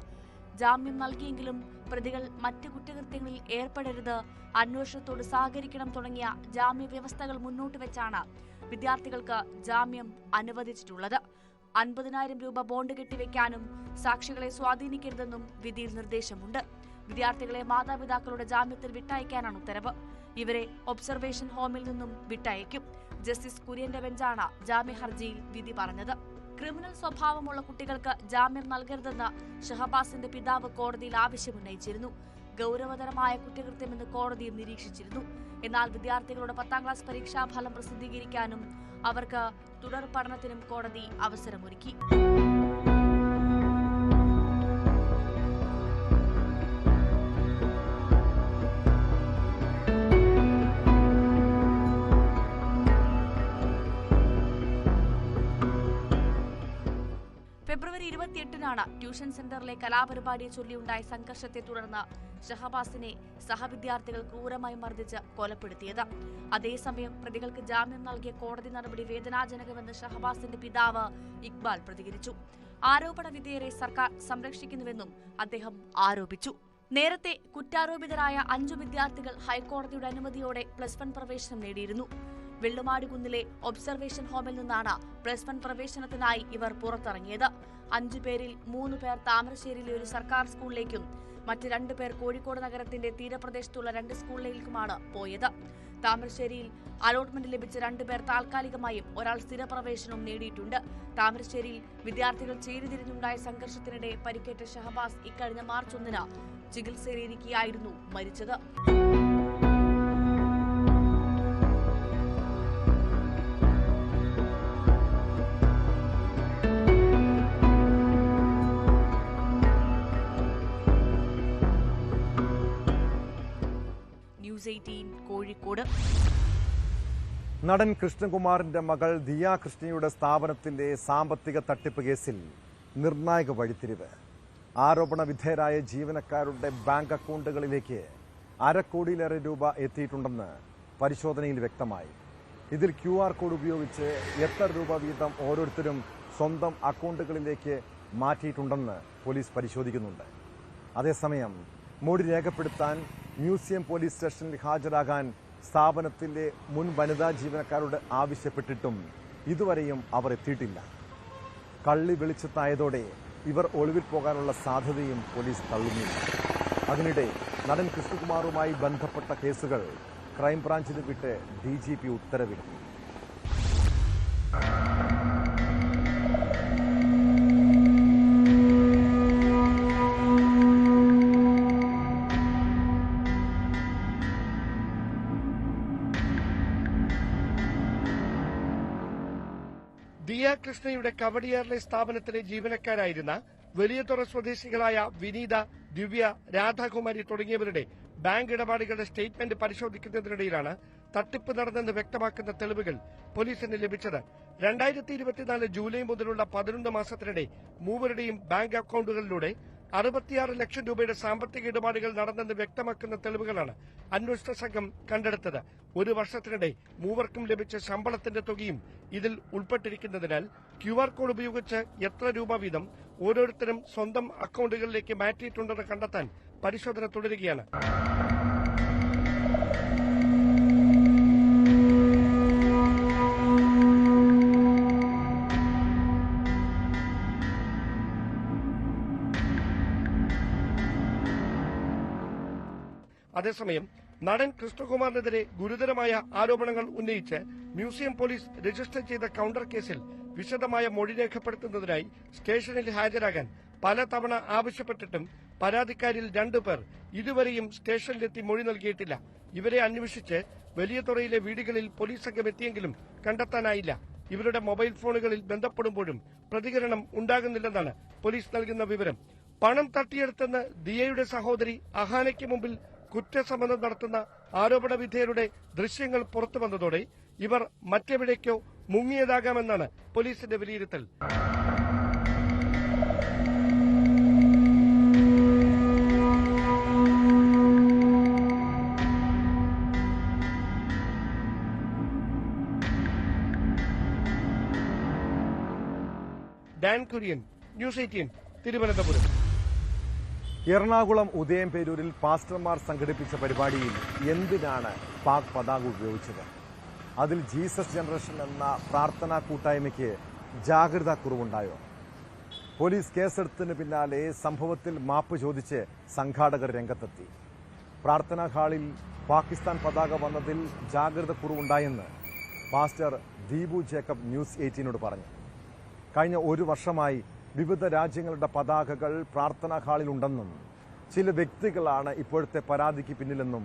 ജാമ്യം നൽകിയെങ്കിലും പ്രതികൾ മറ്റ് കുറ്റകൃത്യങ്ങളിൽ ഏർപ്പെടരുത്, അന്വേഷണത്തോട് സഹകരിക്കണം തുടങ്ങിയ ജാമ്യ വ്യവസ്ഥകൾ മുന്നോട്ട് വെച്ചാണ് വിദ്യാർത്ഥികൾക്ക് ജാമ്യം അനുവദിച്ചിട്ടുള്ളത്. 50,000 രൂപ ബോണ്ട് കെട്ടിവെക്കാനും സാക്ഷികളെ സ്വാധീനിക്കരുതെന്നും വിധിയിൽ നിർദ്ദേശമുണ്ട്. വിദ്യാർത്ഥികളെ മാതാപിതാക്കളുടെ ജാമ്യത്തിൽ വിട്ടയക്കാനാണ് ഉത്തരവ്. ഇവരെ ഒബ്സർവേഷൻ ഹോമിൽ നിന്നും വിട്ടയക്കും. ജസ്റ്റിസ് കുര്യന്റെ ബെഞ്ചാണ് ജാമ്യ ഹർജിയിൽ വിധി പറഞ്ഞത്. ക്രിമിനൽ സ്വഭാവമുള്ള കുട്ടികൾക്ക് ജാമ്യം നൽകരുതെന്ന് ഷഹബാസിന്റെ പിതാവ് കോടതിയിൽ ആവശ്യമുന്നയിച്ചിരുന്നു. ഗൌരവതരമായ കുറ്റകൃത്യമെന്ന് കോടതിയും നിരീക്ഷിച്ചിരുന്നു. എന്നാൽ വിദ്യാർത്ഥികളുടെ 10ാം ക്ലാസ് പരീക്ഷാഫലം പ്രസിദ്ധീകരിക്കാനും അവർക്ക് തുടർ പഠനത്തിനും കോടതി അവസരമൊരുക്കി. ഫെബ്രുവരി 28-നാണ് ട്യൂഷൻ സെന്ററിലെ കലാപരിപാടിയെ ചൊല്ലിയുണ്ടായ സംഘർഷത്തെ തുടർന്ന് ഷഹബാസിനെ സഹവിദ്യാർത്ഥികൾ ക്രൂരമായി മർദ്ദിച്ച് കൊലപ്പെടുത്തിയത്. അതേസമയം പ്രതികൾക്ക് ജാമ്യം നൽകിയ കോടതി നടപടി വേദനാജനകമെന്ന് ഷഹബാസിന്റെ പിതാവ് ഇക്ബാൽ പ്രതികരിച്ചു. ആരോപണ വിധേയരെ സർക്കാർ സംരക്ഷിക്കുന്നുവെന്നും അദ്ദേഹം ആരോപിച്ചു. നേരത്തെ കുറ്റാരോപിതരായ 5 വിദ്യാർത്ഥികൾ ഹൈക്കോടതിയുടെ അനുമതിയോടെ +1 പ്രവേശനം നേടിയിരുന്നു. വെള്ളുമാടുകുന്നിലെ ഒബ്സർവേഷൻ ഹോമിൽ നിന്നാണ് +1 പ്രവേശനത്തിനായി ഇവർ പുറത്തിറങ്ങിയത്. 5 പേരിൽ 3 പേർ താമരശ്ശേരിയിലെ ഒരു സർക്കാർ സ്കൂളിലേക്കും മറ്റ് 2 പേർ കോഴിക്കോട് നഗരത്തിന്റെ തീരപ്രദേശത്തുള്ള 2 സ്കൂളിലേക്കുമാണ് പോയത്. താമരശ്ശേരിയിൽ അലോട്ട്മെന്റ് ലഭിച്ച 2 പേർ താൽക്കാലികമായും ഒരാൾ സ്ഥിരപ്രവേശനവും നേടിയിട്ടുണ്ട്. താമരശ്ശേരിയിൽ വിദ്യാർത്ഥികൾ ചേരിതിരിഞ്ഞുണ്ടായ സംഘർഷത്തിനിടെ പരിക്കേറ്റ ഷഹബാസ് ഇക്കഴിഞ്ഞ മാർച്ച് 1-ന് ചികിത്സയിലിരിക്കെയായിരുന്നു മരിച്ചത്. ന്യൂസ് 18 കോഴിക്കോട്. നടൻ കൃഷ്ണകുമാറിന്റെ മകൾ ദിയ കൃഷ്ണയുടെ സ്ഥാപനത്തിന്റെ സാമ്പത്തിക തട്ടിപ്പ് കേസിൽ നിർണായക വഴിത്തിരിവ്. ആരോപണ വിധേയരായ ജീവനക്കാരുടെ ബാങ്ക് അക്കൗണ്ടുകളിലേക്ക് 1/2 കോടിയിലേറെ രൂപ എത്തിയിട്ടുണ്ടെന്ന് പരിശോധനയിൽ വ്യക്തമായി. ഇതിൽ QR കോഡ് ഉപയോഗിച്ച് എത്ര രൂപ വീതം ഓരോരുത്തരും സ്വന്തം അക്കൗണ്ടുകളിലേക്ക് മാറ്റിയിട്ടുണ്ടെന്ന് പോലീസ് പരിശോധിക്കുന്നുണ്ട്. അതേസമയം മൊഴി രേഖപ്പെടുത്താൻ മ്യൂസിയം പോലീസ് സ്റ്റേഷനിൽ ഹാജരാകാൻ സ്ഥാപനത്തിലെ മുൻ വനിതാ ജീവനക്കാരോട് ആവശ്യപ്പെട്ടിട്ടും ഇതുവരെയും അവർ എത്തിയിട്ടില്ല. കള്ളി വെളിച്ചത്തായതോടെ ഇവർ ഒളിവിൽ പോകാനുള്ള സാധ്യതയും പോലീസ് തള്ളുന്നില്ല. അതിനിടെ നടൻ കൃഷ്ണകുമാറുമായി ബന്ധപ്പെട്ട കേസുകൾ ക്രൈംബ്രാഞ്ചിന് വിട്ട് DGP ഉത്തരവിട്ടു. ദിയ കൃഷ്ണയുടെ കവടിയാറിലെ സ്ഥാപനത്തിലെ ജീവനക്കാരായിരുന്ന വലിയതുറ സ്വദേശികളായ വിനീത, ദിവ്യ, രാധാകുമാരി തുടങ്ങിയവരുടെ ബാങ്ക് ഇടപാടുകളുടെ സ്റ്റേറ്റ്മെന്റ് പരിശോധിക്കുന്നതിനിടയിലാണ് തട്ടിപ്പ് നടന്നെന്ന് വ്യക്തമാക്കുന്ന തെളിവുകൾ പോലീസിന് ലഭിച്ചത്. 2024 ജൂലൈ മുതലുള്ള 11 മാസത്തിനിടെ മൂവരുടെയും ബാങ്ക് അക്കൌണ്ടുകളിലൂടെ 66 ലക്ഷം രൂപയുടെ സാമ്പത്തിക ഇടപാടുകൾ നടന്നെന്ന് വ്യക്തമാക്കുന്ന തെളിവുകളാണ് അന്വേഷണ സംഘം കണ്ടെടുത്തത്. ഒരു വർഷത്തിനിടെ മൂവർക്കും ലഭിച്ച ശമ്പളത്തിന്റെ തുകയും ഇതിൽ ഉൾപ്പെട്ടിരിക്കുന്നതിനാൽ QR കോഡ് ഉപയോഗിച്ച് എത്ര രൂപ വീതം ഓരോരുത്തരും സ്വന്തം അക്കൌണ്ടുകളിലേക്ക് മാറ്റിയിട്ടുണ്ടെന്ന് കണ്ടെത്താൻ പരിശോധന തുടരുകയാണ്. അതേസമയം നടൻ കൃഷ്ണകുമാറിനെതിരെ ഗുരുതരമായ ആരോപണങ്ങൾ ഉന്നയിച്ച് മ്യൂസിയം പോലീസ് രജിസ്റ്റർ ചെയ്ത കൌണ്ടർ കേസിൽ വിശദമായ മൊഴി രേഖപ്പെടുത്തുന്നതിനായി സ്റ്റേഷനിൽ ഹാജരാകാൻ പലതവണ ആവശ്യപ്പെട്ടിട്ടും പരാതിക്കാരിൽ 2 പേർ ഇതുവരെയും സ്റ്റേഷനിലെത്തി മൊഴി നൽകിയിട്ടില്ല. ഇവരെ അന്വേഷിച്ച് വലിയതുറയിലെ വീടുകളിൽ പോലീസ് സംഘം എത്തിയെങ്കിലും കണ്ടെത്താനായില്ല. ഇവരുടെ മൊബൈൽ ഫോണുകളിൽ ബന്ധപ്പെടുമ്പോഴും പ്രതികരണം ഉണ്ടാകുന്നില്ലെന്നാണ് പോലീസ് നൽകുന്ന വിവരം. പണം തട്ടിയെടുത്തെന്ന് ദിയയുടെ സഹോദരി അഹാനയ്ക്ക് മുമ്പിൽ കുറ്റസമ്മതം നടത്തുന്ന ആരോപണ വിധേയരുടെ ദൃശ്യങ്ങൾ പുറത്തു വന്നതോടെ ഇവർ മറ്റെവിടേക്കോ മുങ്ങിയതാകാമെന്നാണ് പോലീസിന്റെ വിലയിരുത്തൽ. ഡാൻ കുര്യൻ, ന്യൂസ് 18, തിരുവനന്തപുരം. എറണാകുളം ഉദയംപേരൂരിൽ പാസ്റ്റർമാർ സംഘടിപ്പിച്ച പരിപാടിയിൽ എന്തിനാണ് പാക് പതാക ഉപയോഗിച്ചത്? അതിൽ ജീസസ് ജനറേഷൻ എന്ന പ്രാർത്ഥനാ കൂട്ടായ്മയ്ക്ക് ജാഗ്രതാ കുറവുണ്ടായോ? പോലീസ് കേസെടുത്തതിന് പിന്നാലെ സംഭവത്തിൽ മാപ്പ് ചോദിച്ച് സംഘാടകർ രംഗത്തെത്തി. പ്രാർത്ഥനാ ഹാളിൽ പാകിസ്ഥാൻ പതാക വന്നതിൽ ജാഗ്രത കുറവുണ്ടായെന്ന് പാസ്റ്റർ ദീപു ജേക്കബ് ന്യൂസ് 18നോട് പറഞ്ഞു. കഴിഞ്ഞ 1 വർഷമായി വിവിധ രാജ്യങ്ങളുടെ പതാകകൾ പ്രാർത്ഥനാ ഹാളിലുണ്ടെന്നും ചില വ്യക്തികളാണ് ഇപ്പോഴത്തെ പരാതിക്ക് പിന്നിലെന്നും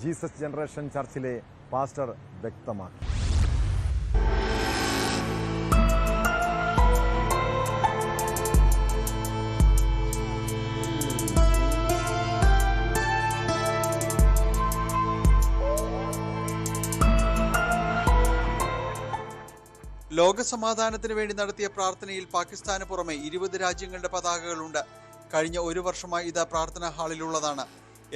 ജീസസ് ജനറേഷൻ ചർച്ചിലെ പാസ്റ്റർ വ്യക്തമാക്കി. ലോകസമാധാനത്തിന് വേണ്ടി നടത്തിയ പ്രാർത്ഥനയിൽ പാകിസ്ഥാന് പുറമെ 20 രാജ്യങ്ങളുടെ പതാകകളുണ്ട്. കഴിഞ്ഞ 1 വർഷമായി ഇത് പ്രാർത്ഥനാ ഹാളിലുള്ളതാണ്.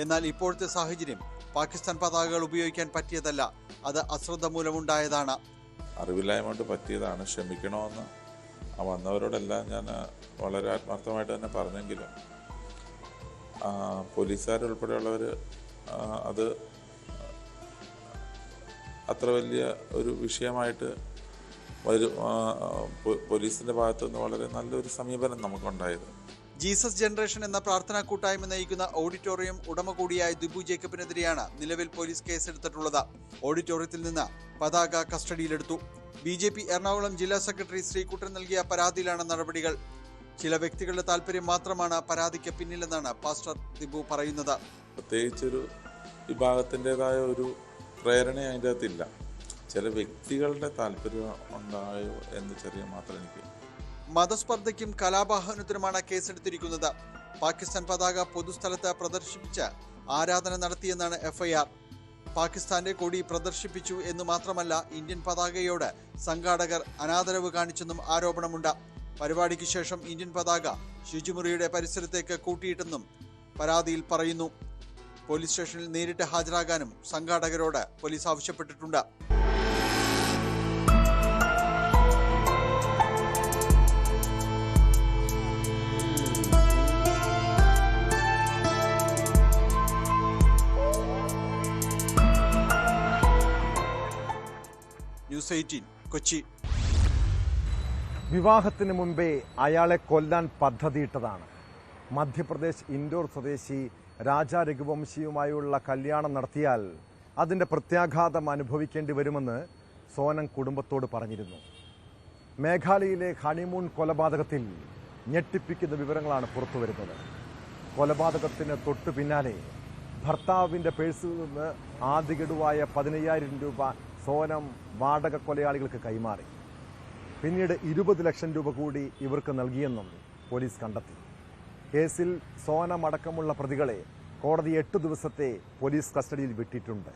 എന്നാൽ ഇപ്പോഴത്തെ സാഹചര്യം പാകിസ്ഥാൻ പതാകകൾ ഉപയോഗിക്കാൻ പറ്റിയതല്ല, അത് അശ്രദ്ധ മൂലമുണ്ടായതാണ്. അറിവില്ലായ്മ കൊണ്ട് പറ്റിയതാണ്, ക്ഷമിക്കണമെന്ന് വന്നവരോടെല്ലാം ഞാൻ വളരെ ആത്മാർത്ഥമായിട്ട് തന്നെ പറഞ്ഞെങ്കിലും പോലീസുകാരുൾപ്പെടെയുള്ളവർ അത് അത്ര വലിയ ഒരു വിഷയമായിട്ട് പോലീസിന്റെ ഭാഗത്തുനിന്ന് വളരെ നല്ലൊരു സമീപനം നമുക്കുണ്ടായത്. ജീസസ് ജനറേഷൻ എന്ന പ്രാർത്ഥനാ കൂട്ടായ്മ നയിക്കുന്ന ഓഡിറ്റോറിയം ഉടമ കൂടിയായ ദിബു ജേക്കബിനെതിരെയാണ് നിലവിൽ പോലീസ് കേസെടുത്തിട്ടുള്ളത്. ഓഡിറ്റോറിയത്തിൽ നിന്ന് പതാക കസ്റ്റഡിയിലെടുത്തു. BJP എറണാകുളം ജില്ലാ സെക്രട്ടറി ശ്രീകുട്ടൻ നൽകിയ പരാതിയിലാണ് നടപടികൾ. ചില വ്യക്തികളുടെ താല്പര്യം മാത്രമാണ് പരാതിക്ക് പിന്നിലെന്നാണ് പാസ്റ്റർ ദിബു പറയുന്നത്. പ്രത്യേകിച്ചൊരു വിഭാഗത്തിൻ്റെതായ ഒരു പ്രേരണ അതിൻ്റെ അകത്തില്ല. ചില വ്യക്തികളുടെ താല്പര്യം ഉണ്ടായോ എന്ന് ചെറിയ മാത്രം എനിക്ക്. മതസ്പർദ്ധയ്ക്കും കലാപാഹനത്തിനുമാണ് കേസെടുത്തിരിക്കുന്നത്. പാകിസ്ഥാൻ പതാക പൊതുസ്ഥലത്ത് പ്രദർശിപ്പിച്ച് ആരാധന നടത്തിയെന്നാണ് FIR. പാകിസ്ഥാന്റെ കൊടി പ്രദർശിപ്പിച്ചു എന്ന് മാത്രമല്ല, ഇന്ത്യൻ പതാകയോട് സംഘാടകർ അനാദരവ് കാണിച്ചെന്നും ആരോപണമുണ്ട്. പരിപാടിക്ക് ശേഷം ഇന്ത്യൻ പതാക ശുചിമുറിയുടെ പരിസരത്തേക്ക് കൂട്ടിയിട്ടെന്നും പരാതിയിൽ പറയുന്നു. പോലീസ് സ്റ്റേഷനിൽ നേരിട്ട് ഹാജരാകാനും സംഘാടകരോട് പോലീസ് ആവശ്യപ്പെട്ടിട്ടുണ്ട്. ന്യൂസ് 18 കൊച്ചി. വിവാഹത്തിന് മുൻപേ അയാളെ കൊല്ലാൻ പദ്ധതിയിട്ടതാണ്. മധ്യപ്രദേശ് ഇൻഡോർ സ്വദേശി രാജാ രഘുവംശിയുമായുള്ള കല്യാണം നടത്തിയാൽ അതിന്റെ പ്രത്യാഘാതം അനുഭവിക്കേണ്ടി വരുമെന്ന് സോനം കുടുംബത്തോട് പറഞ്ഞിരുന്നു. മേഘാലയയിലെ ഹണിമൂൺ കൊലപാതകത്തിൽ ഞെട്ടിപ്പിക്കുന്ന വിവരങ്ങളാണ് പുറത്തുവരുന്നത്. കൊലപാതകത്തിന് തൊട്ടു പിന്നാലെ ഭർത്താവിന്റെ പേഴ്സിൽ നിന്ന് ആദ്യ ഗഡുവായ 15,000 രൂപ സോനം വാടക കൊലയാളികൾക്ക് കൈമാറി. പിന്നീട് 20 ലക്ഷം രൂപ കൂടി ഇവർക്ക് നൽകിയെന്നും പോലീസ് കണ്ടെത്തി. കേസിൽ സോനമടക്കമുള്ള പ്രതികളെ കോടതി 8 ദിവസത്തെ പോലീസ് കസ്റ്റഡിയിൽ വിട്ടിട്ടുണ്ട്.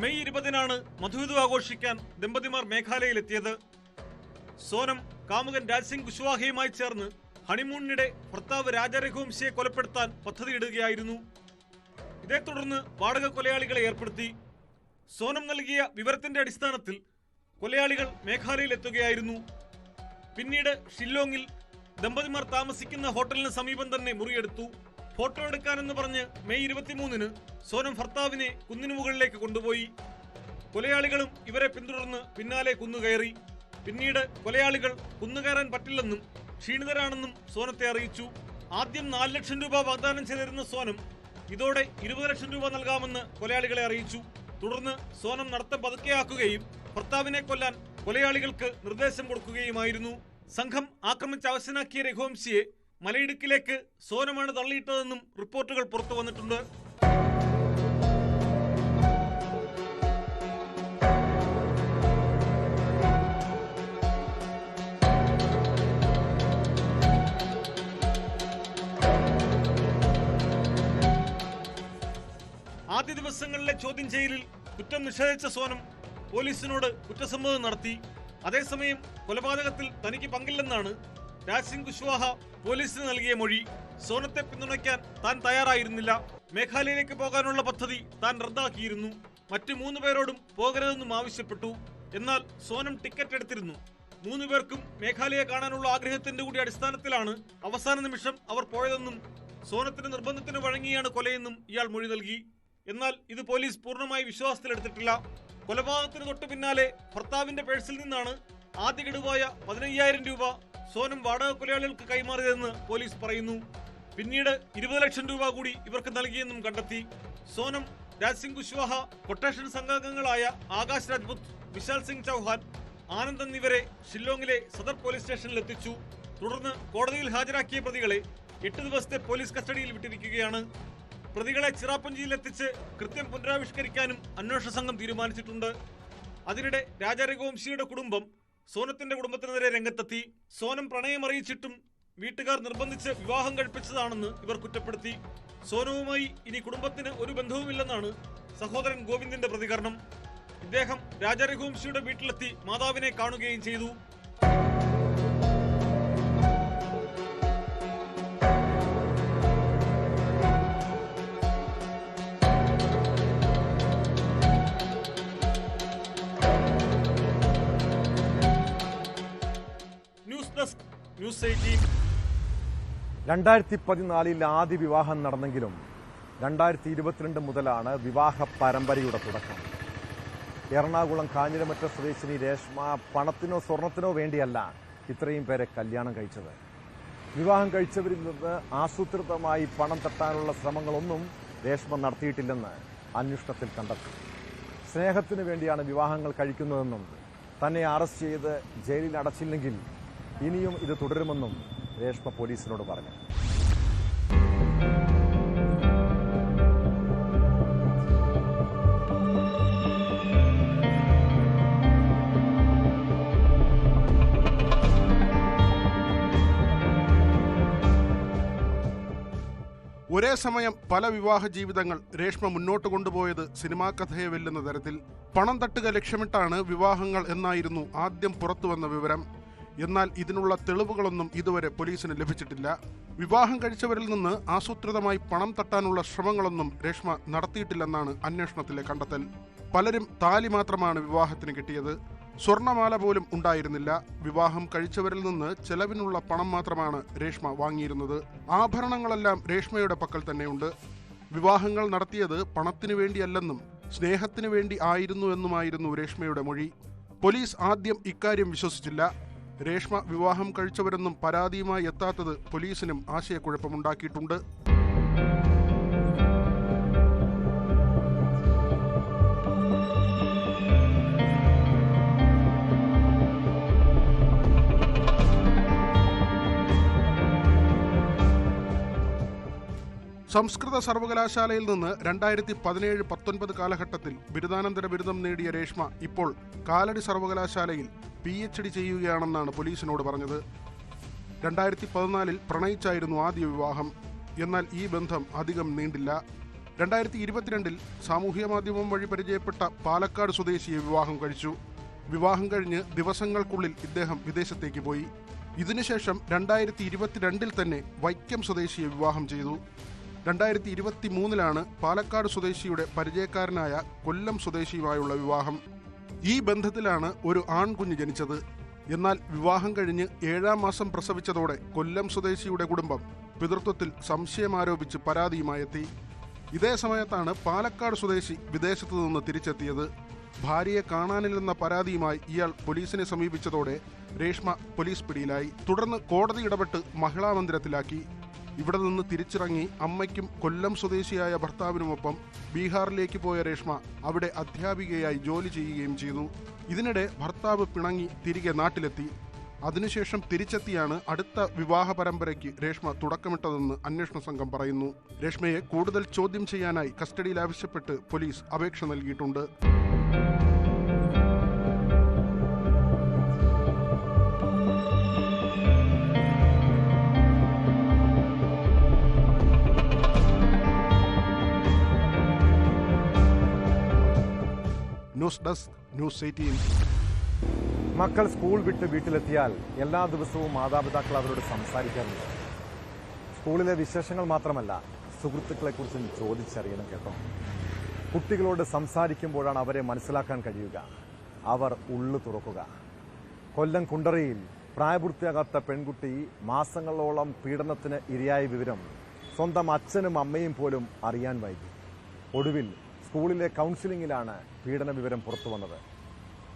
മെയ് 20-നാണ് മധുവിധു ആഘോഷിക്കാൻ ദമ്പതിമാർ മേഘാലയയിലെത്തിയത്. സോനം കാമുകൻ രാജ്സിംഗ് കുശ്വാഹയുമായി ചേർന്ന് ഹണിമൂണിനിടെ ഭർത്താവ് രാജ രഘുവംശിയെ കൊലപ്പെടുത്താൻ പദ്ധതിയിടുകയായിരുന്നു. ഇതേ തുടർന്ന് വാടക കൊലയാളികളെ ഏർപ്പെടുത്തി. സോനം നൽകിയ വിവരത്തിന്റെ അടിസ്ഥാനത്തിൽ കൊലയാളികൾ മേഘാലയയിലെത്തുകയായിരുന്നു. പിന്നീട് ഷില്ലോങ്ങിൽ ദമ്പതിമാർ താമസിക്കുന്ന ഹോട്ടലിന് സമീപം തന്നെ മുറിയെടുത്തു. ഫോട്ടോ എടുക്കാനെന്ന് പറഞ്ഞ് മെയ് 23-ന് സോനം ഭർത്താവിനെ കുന്നിനു മുകളിലേക്ക് കൊണ്ടുപോയി. കൊലയാളികളും ഇവരെ പിന്തുടർന്ന് പിന്നാലെ കുന്നുകയറി. പിന്നീട് കൊലയാളികൾ കുന്നുകയറാൻ പറ്റില്ലെന്നും ക്ഷീണിതരാണെന്നും സോനത്തെ അറിയിച്ചു. ആദ്യം 4 ലക്ഷം രൂപ വാഗ്ദാനം ചെയ്തിരുന്ന സോനം ഇതോടെ 20 ലക്ഷം രൂപ നൽകാമെന്ന് കൊലയാളികളെ അറിയിച്ചു. തുടർന്ന് സോനം നടത്തം പതുക്കെയാക്കുകയും ഭർത്താവിനെ കൊല്ലാൻ കൊലയാളികൾക്ക് നിർദ്ദേശം കൊടുക്കുകയുമായിരുന്നു. സംഘം ആക്രമിച്ച് അവശനാക്കിയ രഘുവംശിയെ മലയിടുക്കിലേക്ക് സോനമാണ് തള്ളിയിട്ടതെന്നും റിപ്പോർട്ടുകൾ പുറത്തു വന്നിട്ടുണ്ട്. ആദ്യ ദിവസങ്ങളിലെ ചോദ്യം ചെയ്യലിൽ കുറ്റം നിഷേധിച്ച സോനം പോലീസിനോട് കുറ്റസമ്മതം നടത്തി. അതേസമയം കൊലപാതകത്തിൽ തനിക്ക് പങ്കില്ലെന്നാണ് രാജ്സിംഗ് കുശ്വാഹ പോലീസിന് നൽകിയ മൊഴി. സോനത്തെ പിന്തുണയ്ക്കാൻ താൻ തയ്യാറായിരുന്നില്ല. മേഘാലയയിലേക്ക് പോകാനുള്ള പദ്ധതി താൻ റദ്ദാക്കിയിരുന്നു. മറ്റു 3 പേരോടും പോകരുതെന്നും ആവശ്യപ്പെട്ടു. എന്നാൽ സോനം ടിക്കറ്റ് എടുത്തിരുന്നു. 3 പേർക്കും മേഘാലയ കാണാനുള്ള ആഗ്രഹത്തിന്റെ കൂടി അടിസ്ഥാനത്തിലാണ് അവസാന നിമിഷം അവർ പോയതെന്നും സോനത്തിന്റെ നിർബന്ധത്തിന് വഴങ്ങിയാണ് കൊലയെന്നും ഇയാൾ മൊഴി നൽകി. എന്നാൽ ഇത് പോലീസ് പൂർണ്ണമായി വിശ്വാസത്തിലെടുത്തിട്ടില്ല. കൊലപാതകത്തിന് തൊട്ടു പിന്നാലെ ഭർത്താവിന്റെ പേഴ്സിൽ നിന്നാണ് ആദ്യ ഗഡുവായ 15,000 രൂപ സോനം വാടക കൊലയാളികൾക്ക് കൈമാറിയതെന്ന് പോലീസ് പറയുന്നു. പിന്നീട് 20 ലക്ഷം രൂപ കൂടി ഇവർക്ക് നൽകിയെന്നും കണ്ടെത്തി. സോനം, രാജ്സിംഗ് കുശ്വാഹ, കൊട്ടേഷൻ സംഘാംഗങ്ങളായ ആകാശ് രാജ്പുത്, വിശാൽ സിംഗ് ചൗഹാൻ, ആനന്ദ് എന്നിവരെ ഷില്ലോങ്ങിലെ സദർ പോലീസ് സ്റ്റേഷനിൽ എത്തിച്ചു. തുടർന്ന് കോടതിയിൽ ഹാജരാക്കിയ പ്രതികളെ 8 ദിവസത്തെ പോലീസ് കസ്റ്റഡിയിൽ വിട്ടിരിക്കുകയാണ്. പ്രതികളെ ചിറാപ്പുഞ്ചിയിലെത്തിച്ച് കൃത്യം പുനരാവിഷ്കരിക്കാനും അന്വേഷണ സംഘം തീരുമാനിച്ചിട്ടുണ്ട്. അതിനിടെ രാജ രഘുവംശിയുടെ കുടുംബം സോനത്തിന്റെ കുടുംബത്തിനെതിരെ രംഗത്തെത്തി. സോനം പ്രണയം അറിയിച്ചിട്ടും വീട്ടുകാർ നിർബന്ധിച്ച് വിവാഹം കഴിപ്പിച്ചതാണെന്ന് ഇവർ കുറ്റപ്പെടുത്തി. സോനവുമായി ഇനി കുടുംബത്തിന് ഒരു ബന്ധവുമില്ലെന്നാണ് സഹോദരൻ ഗോവിന്ദിന്റെ പ്രതികരണം. ഇദ്ദേഹം രാജ രഘുവംശിയുടെ വീട്ടിലെത്തി മാതാവിനെ കാണുകയും ചെയ്തു. ന്യൂസ് 18. 2014 ആദ്യ വിവാഹം നടന്നെങ്കിലും 2022 മുതലാണ് വിവാഹ പരമ്പരയുടെ തുടക്കം. എറണാകുളം കാഞ്ഞിരമറ്റ സ്വദേശിനി രേഷ്മ പണത്തിനോ സ്വർണത്തിനോ വേണ്ടിയല്ല ഇത്രയും പേരെ കല്യാണം കഴിച്ചത്. വിവാഹം കഴിച്ചവരിൽ നിന്ന് ആസൂത്രിതമായി പണം തട്ടാനുള്ള ശ്രമങ്ങളൊന്നും രേഷ്മ നടത്തിയിട്ടില്ലെന്ന് അന്വേഷണത്തിൽ കണ്ടെത്തി. സ്നേഹത്തിന് വേണ്ടിയാണ് വിവാഹങ്ങൾ കഴിക്കുന്നതെന്നും തന്നെ അറസ്റ്റ് ചെയ്ത് ജയിലിൽ അടച്ചില്ലെങ്കിൽ ഇനിയും ഇത് തുടരുമെന്നും രേഷ്മ പോലീസിനോട് പറഞ്ഞു. ഒരേ സമയം പല വിവാഹ ജീവിതങ്ങൾ രേഷ്മ മുന്നോട്ട് കൊണ്ടുപോയത് സിനിമാ കഥയെ വെല്ലുന്ന തരത്തിൽ. പണം തട്ടുക ലക്ഷ്യമിട്ടാണ് വിവാഹങ്ങൾ എന്നായിരുന്നു ആദ്യം പുറത്തുവന്ന വിവരം. എന്നാൽ ഇതിനുള്ള തെളിവുകളൊന്നും ഇതുവരെ പോലീസിന് ലഭിച്ചിട്ടില്ല. വിവാഹം കഴിച്ചവരിൽ നിന്ന് ആസൂത്രിതമായി പണം തട്ടാനുള്ള ശ്രമങ്ങളൊന്നും രേഷ്മ നടത്തിയിട്ടില്ലെന്നാണ് അന്വേഷണത്തിലെ കണ്ടെത്തൽ. പലരും താലി മാത്രമാണ് വിവാഹത്തിന് കിട്ടിയത്. സ്വർണമാല പോലും ഉണ്ടായിരുന്നില്ല. വിവാഹം കഴിച്ചവരിൽ നിന്ന് ചെലവിനുള്ള പണം മാത്രമാണ് രേഷ്മ വാങ്ങിയിരുന്നത്. ആഭരണങ്ങളെല്ലാം രേഷ്മയുടെ പക്കൽ തന്നെയുണ്ട്. വിവാഹങ്ങൾ നടത്തിയത് പണത്തിനു വേണ്ടിയല്ലെന്നും സ്നേഹത്തിനു വേണ്ടി ആയിരുന്നു എന്നുമായിരുന്നു രേഷ്മയുടെ മൊഴി. പോലീസ് ആദ്യം ഇക്കാര്യം വിശ്വസിച്ചില്ല. രേഷ്മ വിവാഹം കഴിച്ചവരെന്നും പരാതിയുമായി എത്താത്തത് പോലീസിനും ആശയക്കുഴപ്പമുണ്ടാക്കിയിട്ടുണ്ട്. സംസ്കൃത സർവകലാശാലയിൽ നിന്ന് 2017-19 കാലഘട്ടത്തിൽ ബിരുദാനന്തര ബിരുദം നേടിയ രേഷ്മ ഇപ്പോൾ കാലടി സർവകലാശാലയിൽ PhD ചെയ്യുകയാണെന്നാണ് പോലീസിനോട് പറഞ്ഞത്. 2014 പ്രണയിച്ചായിരുന്നു ആദ്യ വിവാഹം. എന്നാൽ ഈ ബന്ധം അധികം നീണ്ടില്ല. 2022 സാമൂഹ്യ മാധ്യമം വഴി പരിചയപ്പെട്ട പാലക്കാട് സ്വദേശിയെ വിവാഹം കഴിച്ചു. വിവാഹം കഴിഞ്ഞ് ദിവസങ്ങൾക്കുള്ളിൽ ഇദ്ദേഹം വിദേശത്തേക്ക് പോയി. ഇതിനുശേഷം 2022 തന്നെ വൈക്കം സ്വദേശിയെ വിവാഹം ചെയ്തു. 2023 പാലക്കാട് സ്വദേശിയുടെ പരിചയക്കാരനായ കൊല്ലം സ്വദേശിയുമായുള്ള വിവാഹം. ഈ ബന്ധത്തിലാണ് ഒരു ആൺകുഞ്ഞ് ജനിച്ചത്. എന്നാൽ വിവാഹം കഴിഞ്ഞ് 7-ാം മാസം പ്രസവിച്ചതോടെ കൊല്ലം സ്വദേശിയുടെ കുടുംബം പിതൃത്വത്തിൽ സംശയമാരോപിച്ച് പരാതിയുമായെത്തി. ഇതേ സമയത്താണ് പാലക്കാട് സ്വദേശി വിദേശത്തു നിന്ന് തിരിച്ചെത്തിയത്. ഭാര്യയെ കാണാനില്ലെന്ന പരാതിയുമായി ഇയാൾ പോലീസിനെ സമീപിച്ചതോടെ രേഷ്മ പോലീസ് പിടിയിലായി. തുടർന്ന് കോടതി ഇടപെട്ട് മഹിളാ മന്ദിരത്തിലാക്കി. ഇവിടെ നിന്ന് തിരിച്ചിറങ്ങി അമ്മയ്ക്കും കൊല്ലം സ്വദേശിയായ ഭർത്താവിനുമൊപ്പം ബീഹാറിലേക്ക് പോയ രേഷ്മ അവിടെ അധ്യാപികയായി ജോലി ചെയ്യുകയും ചെയ്തു. ഇതിനിടെ ഭർത്താവ് പിണങ്ങി തിരികെ നാട്ടിലെത്തി. അതിനുശേഷം തിരിച്ചെത്തിയാണ് അടുത്ത വിവാഹ പരമ്പരയ്ക്ക് രേഷ്മ തുടക്കമിട്ടതെന്ന് അന്വേഷണ സംഘം പറയുന്നു. രേഷ്മയെ കൂടുതൽ ചോദ്യം ചെയ്യാനായി കസ്റ്റഡിയിൽ ആവശ്യപ്പെട്ട് പോലീസ് അപേക്ഷ നൽകിയിട്ടുണ്ട്. News desk, news 18. മക്കൾ സ്കൂൾ വിട്ട് വീട്ടിലെത്തിയാൽ എല്ലാ ദിവസവും മാതാപിതാക്കൾ അവരോട് സംസാരിക്കാറുണ്ട്. സ്കൂളിലെ വിശേഷങ്ങൾ മാത്രമല്ല, സുഹൃത്തുക്കളെക്കുറിച്ചും ചോദിച്ചറിയണം കേട്ടോ. കുട്ടികളോട് സംസാരിക്കുമ്പോഴാണ് അവരെ മനസ്സിലാക്കാൻ കഴിയുക, അവർ ഉള്ളു തുറക്കുക. കൊല്ലം കുണ്ടറയിൽ പ്രായപൂർത്തിയാകാത്ത പെൺകുട്ടി മാസങ്ങളോളം പീഡനത്തിന് ഇരയായ വിവരം സ്വന്തം അച്ഛനും അമ്മയും പോലും അറിയാൻ വൈകി. ഒടുവിൽ സ്കൂളിലെ കൗൺസിലിംഗിലാണ് പീഡന വിവരം പുറത്തുവന്നത്.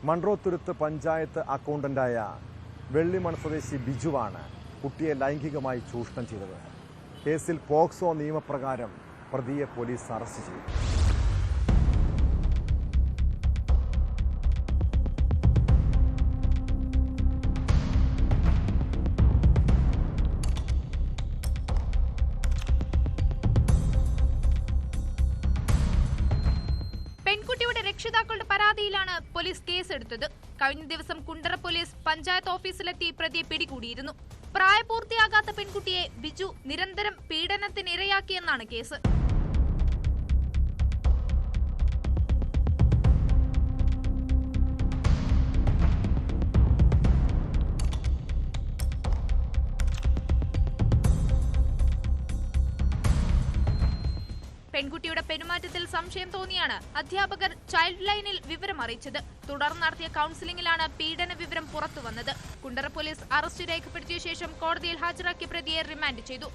മൺട്രോത്തുരുത്ത് പഞ്ചായത്ത് അക്കൗണ്ടന്റായ വെള്ളിമൺ സ്വദേശി ബിജുവാണ് കുട്ടിയെ ലൈംഗികമായി ചൂഷണം ചെയ്തത്. കേസിൽ പോക്സോ നിയമപ്രകാരം പ്രതിയെ പോലീസ് അറസ്റ്റ് ചെയ്തു. പെൺകുട്ടിയുടെ രക്ഷിതാക്കളുടെ പരാതിയിലാണ് പോലീസ് കേസെടുത്തത്. കഴിഞ്ഞ ദിവസം കുണ്ടറ പോലീസ് പഞ്ചായത്ത് ഓഫീസിലെത്തി പ്രതിയെ പിടികൂടിയിരുന്നു. പ്രായപൂർത്തിയാകാത്ത പെൺകുട്ടിയെ ബിജു നിരന്തരം പീഡനത്തിനിരയാക്കിയെന്നാണ് കേസ്. പെൺകുട്ടിയുടെ പെരുമാറ്റത്തിൽ സംശയം തോന്നിയാണ് അധ്യാപകർ ചൈൽഡ് ലൈനിൽ വിവരം അറിയിച്ചത്. തുടർന്ന് നടത്തിയ കൗൺസിലിംഗിലാണ് പീഡന വിവരം പുറത്തുവന്നത്. കുണ്ടറ പോലീസ് അറസ്റ്റ് രേഖപ്പെടുത്തിയ ശേഷം കോടതിയിൽ ഹാജരാക്കിയ പ്രതിയെ റിമാൻഡ് ചെയ്തു.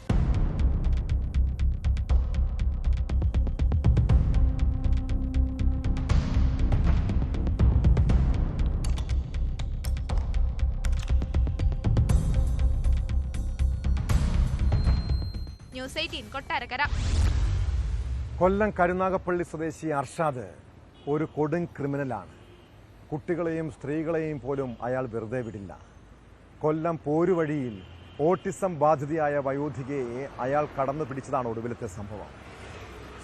ന്യൂസ് 18 കൊട്ടാരക്കര. കൊല്ലം കരുനാഗപ്പള്ളി സ്വദേശി അർഷാദ് ഒരു കൊടും ക്രിമിനലാണ്. കുട്ടികളെയും സ്ത്രീകളെയും പോലും അയാൾ വെറുതെ വിടില്ല. കൊല്ലം പോരുവഴിയിൽ ഓട്ടിസം ബാധിതയായ വയോധികയെ അയാൾ കടന്നു പിടിച്ചതാണ് ഒടുവിലത്തെ സംഭവം.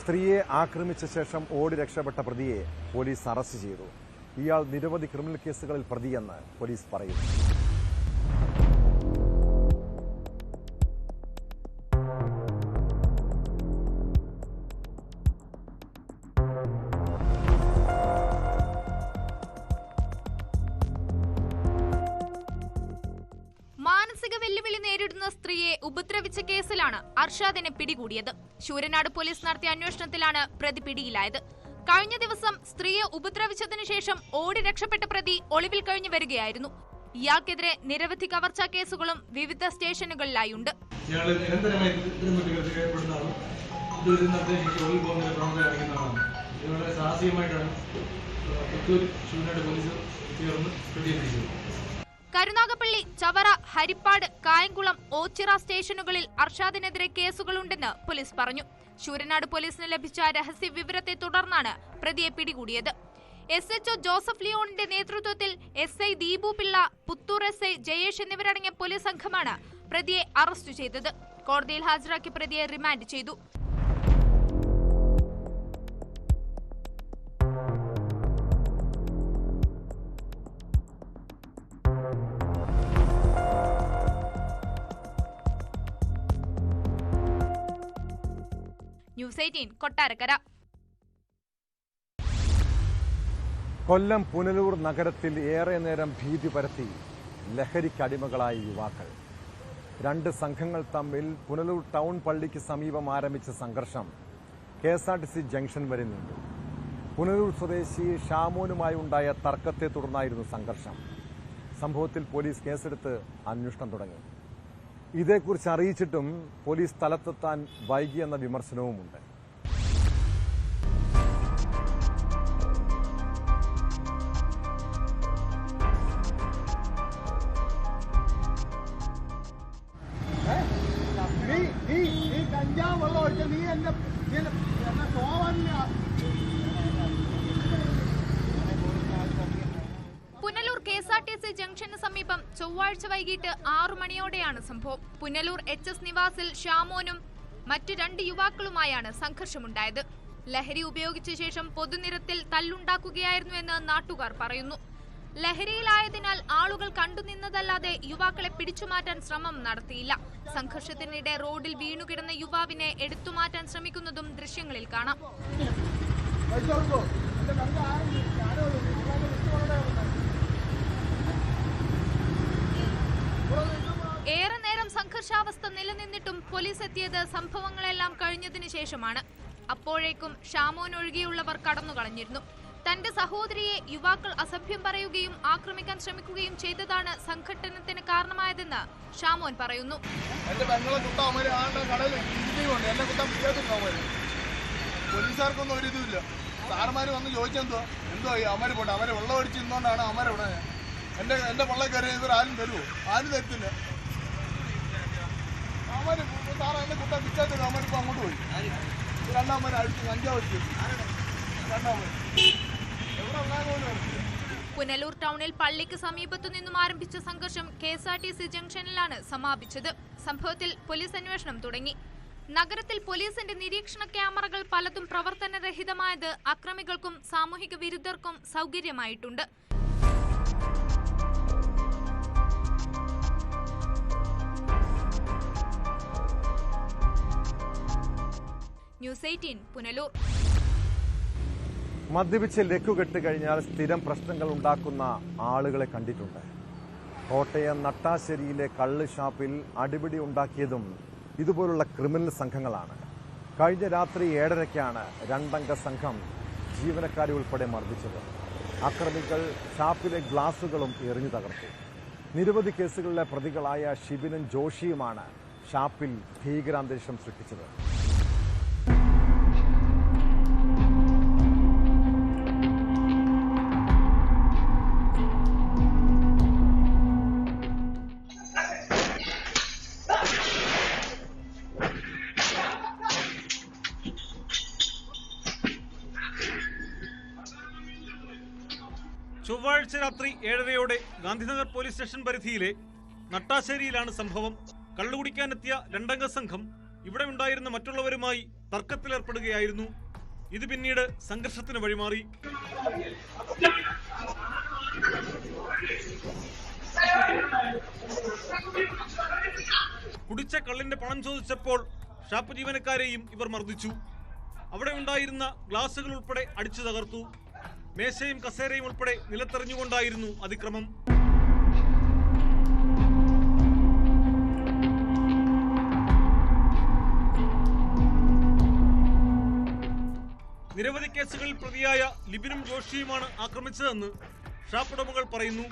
സ്ത്രീയെ ആക്രമിച്ച ശേഷം ഓടി രക്ഷപ്പെട്ട പ്രതിയെ പോലീസ് അറസ്റ്റ് ചെയ്തു. ഇയാൾ നിരവധി ക്രിമിനൽ കേസുകളിൽ പ്രതിയെന്ന് പോലീസ് പറയുന്നു. മാനസിക വെല്ലുവിളി നേരിടുന്ന സ്ത്രീയെ ഉപദ്രവിച്ച കേസിലാണ് അർഷാദിനെ പിടികൂടിയത്. ശൂരനാട് പോലീസ് നടത്തിയ അന്വേഷണത്തിലാണ് പ്രതി പിടിയിലായത്. കഴിഞ്ഞ ദിവസം സ്ത്രീയെ ഉപദ്രവിച്ചതിനു ശേഷം ഓടി രക്ഷപ്പെട്ട പ്രതി ഒളിവിൽ കഴിഞ്ഞു വരികയായിരുന്നു. ഇയാൾക്കെതിരെ നിരവധി കവർച്ചാ കേസുകളും വിവിധ സ്റ്റേഷനുകളിലായുണ്ട്. കരുനാഗപ്പള്ളി, ചവറ, ഹരിപ്പാട്, കായംകുളം, ഓച്ചിറ സ്റ്റേഷനുകളിൽ അർഷാദിനെതിരെ കേസുകളുണ്ടെന്ന് പോലീസ് പറഞ്ഞു. ശൂരനാട് പോലീസിന് ലഭിച്ച രഹസ്യ വിവരത്തെ തുടർന്നാണ് പ്രതിയെ പിടികൂടിയത്. SHO ജോസഫ് ലിയോണിന്റെ നേതൃത്വത്തിൽ SI ദീപു പിള്ള, പുത്തൂർ SI ജയേഷ് എന്നിവരടങ്ങിയ പോലീസ് സംഘമാണ് പ്രതിയെ അറസ്റ്റ് ചെയ്തത്. കോടതിയിൽ ഹാജരാക്കിയ പ്രതിയെ റിമാൻഡ് ചെയ്തു. ന്യൂസ് 18 കൊട്ടാരക്കര. കൊല്ലം പുനലൂർ നഗരത്തിൽ ഏറെ നേരം ഭീതി പരത്തി ലഹരിക്കടിമകളായ യുവാക്കൾ. 2 സംഘങ്ങൾ തമ്മിൽ പുനലൂർ ടൗൺ പള്ളിക്ക് സമീപം ആരംഭിച്ച സംഘർഷം KSRTC ജംഗ്ഷൻ വരെ നീണ്ടു. പുനലൂർ സ്വദേശി ഷാമോനുമായി ഉണ്ടായ തർക്കത്തെ തുടർന്നായിരുന്നു സംഘർഷം. സംഭവത്തിൽ പോലീസ് കേസെടുത്ത് അന്വേഷണം തുടങ്ങി. ഇതേക്കുറിച്ച് അറിയിച്ചിട്ടും പോലീസ് സ്ഥലത്തെത്താൻ വൈകിയെന്ന വിമർശനവുമുണ്ട്. പുനലൂർ KSRTC ജംഗ്ഷന് സമീപം ചൊവ്വാഴ്ച വൈകിട്ട് 6 മണിയോടെയാണ് സംഭവം. പുനലൂർ HS നിവാസിൽ ഷാമോനും മറ്റ് 2 യുവാക്കളുമായാണ് സംഘർഷമുണ്ടായത്. ലഹരി ഉപയോഗിച്ച ശേഷം പൊതുനിരത്തിൽ തല്ലുണ്ടാക്കുകയായിരുന്നുവെന്ന് നാട്ടുകാർ പറയുന്നു. ലഹരിയിലായതിനാൽ ആളുകൾ കണ്ടുനിന്നതല്ലാതെ യുവാക്കളെ പിടിച്ചുമാറ്റാൻ ശ്രമം നടത്തിയില്ല. സംഘർഷത്തിനിടെ റോഡിൽ വീണുകിടന്ന യുവാവിനെ എടുത്തുമാറ്റാൻ ശ്രമിക്കുന്നതും ദൃശ്യങ്ങളിൽ കാണാം. ഏറെ നേരം സംഘർഷാവസ്ഥ നിലനിന്നിട്ടും പോലീസ് എത്തിയത് സംഭവങ്ങളെല്ലാം കഴിഞ്ഞതിനു ശേഷമാണ്. അപ്പോഴേക്കും ഷാമോൻ ഒഴികെയുള്ളവർ കടന്നുകളഞ്ഞിരുന്നു. തന്റെ സഹോദരിയെ യുവാക്കൾ അസഭ്യം പറയുകയും ആക്രമിക്കാൻ ശ്രമിക്കുകയും ചെയ്തതാണ് സംഘട്ടനത്തിന് കാരണമായതെന്ന് ഷാമോൻ പറയുന്നു. പോലീസുകാർക്കൊന്നും ഒരു ഇതുമില്ല. സാറന്മാര് വന്ന് ചോദിച്ചെന്തോ അമര് പോട്ടെ, അവരെ വെള്ളം അടിച്ച് ഇന്നുകൊണ്ടാണ് അമരവിടെ. എന്റെ പള്ളി കയറി ഇവർ ആരും തരുമോ? ആരും തരത്തില്ല. അവര് സാറ എന്നെ കുട്ടാൻ പിച്ചാത്ത അമരിപ്പോ അങ്ങോട്ട് പോയി. 2 അടിച്ച് 5 അടിച്ചു. 2 പുനലൂർ ടൗണിൽ പള്ളിക്ക് സമീപത്തു നിന്നും ആരംഭിച്ച സംഘർഷം KSRTC ജംഗ്ഷനിലാണ് സമാപിച്ചത്. സംഭവത്തിൽ പോലീസ് അന്വേഷണം തുടങ്ങി. നഗരത്തിൽ പോലീസിന്റെ നിരീക്ഷണ ക്യാമറകൾ പലതും പ്രവർത്തനരഹിതമായത് അക്രമികൾക്കും സാമൂഹിക വിരുദ്ധർക്കും സൗകര്യമായിട്ടുണ്ട്. ന്യൂസ് 18 പുനലൂർ. മദ്യപിച്ച് ലക്കുകെട്ട് കഴിഞ്ഞാൽ സ്ഥിരം പ്രശ്നങ്ങൾ ഉണ്ടാക്കുന്ന ആളുകളെ കണ്ടിട്ടുണ്ട്. കോട്ടയം നട്ടാശ്ശേരിയിലെ കള്ള് ഷാപ്പിൽ അടിപിടി ഉണ്ടാക്കിയതും ഇതുപോലുള്ള ക്രിമിനൽ സംഘങ്ങളാണ്. കഴിഞ്ഞ രാത്രി 7:30-ക്കാണ് 2 അംഗ സംഘം ജീവനക്കാരെ ഉൾപ്പെടെ മർദ്ദിച്ചത്. അക്രമികൾ ഷാപ്പിലെ ഗ്ലാസുകളും എറിഞ്ഞു തകർത്തു. നിരവധി കേസുകളിലെ പ്രതികളായ ഷിബിനും ജോഷിയുമാണ് ഷാപ്പിൽ ഭീകരാന്തരീക്ഷം സൃഷ്ടിച്ചത്. ചൊവ്വാഴ്ച രാത്രി 7:30-യോടെ ഗാന്ധിനഗർ പോലീസ് സ്റ്റേഷൻ പരിധിയിലെ നട്ടാശ്ശേരിയിലാണ് സംഭവം. കള്ളുകുടിക്കാനെത്തിയ 2 അംഗ സംഘം ഇവിടെ ഉണ്ടായിരുന്ന മറ്റുള്ളവരുമായി തർക്കത്തിലേർപ്പെടുകയായിരുന്നു. ഇത് പിന്നീട് സംഘർഷത്തിന് വഴിമാറി. കുടിച്ച കള്ളിന്റെ പണം ചോദിച്ചപ്പോൾ ഷാപ്പ് ജീവനക്കാരെയും ഇവർ മർദ്ദിച്ചു. അവിടെ ഉണ്ടായിരുന്ന ഗ്ലാസുകൾ ഉൾപ്പെടെ അടിച്ചു തകർത്തു. മേശയും കസേരയും ഉൾപ്പെടെ നിലത്തെറിഞ്ഞുകൊണ്ടായിരുന്നു അതിക്രമം. നിരവധി കേസുകളിൽ പ്രതിയായ ലിബിനും ജോഷിയുമാണ് ആക്രമിച്ചതെന്ന് ഷാപ്പ് ഉടമകൾ പറയുന്നു.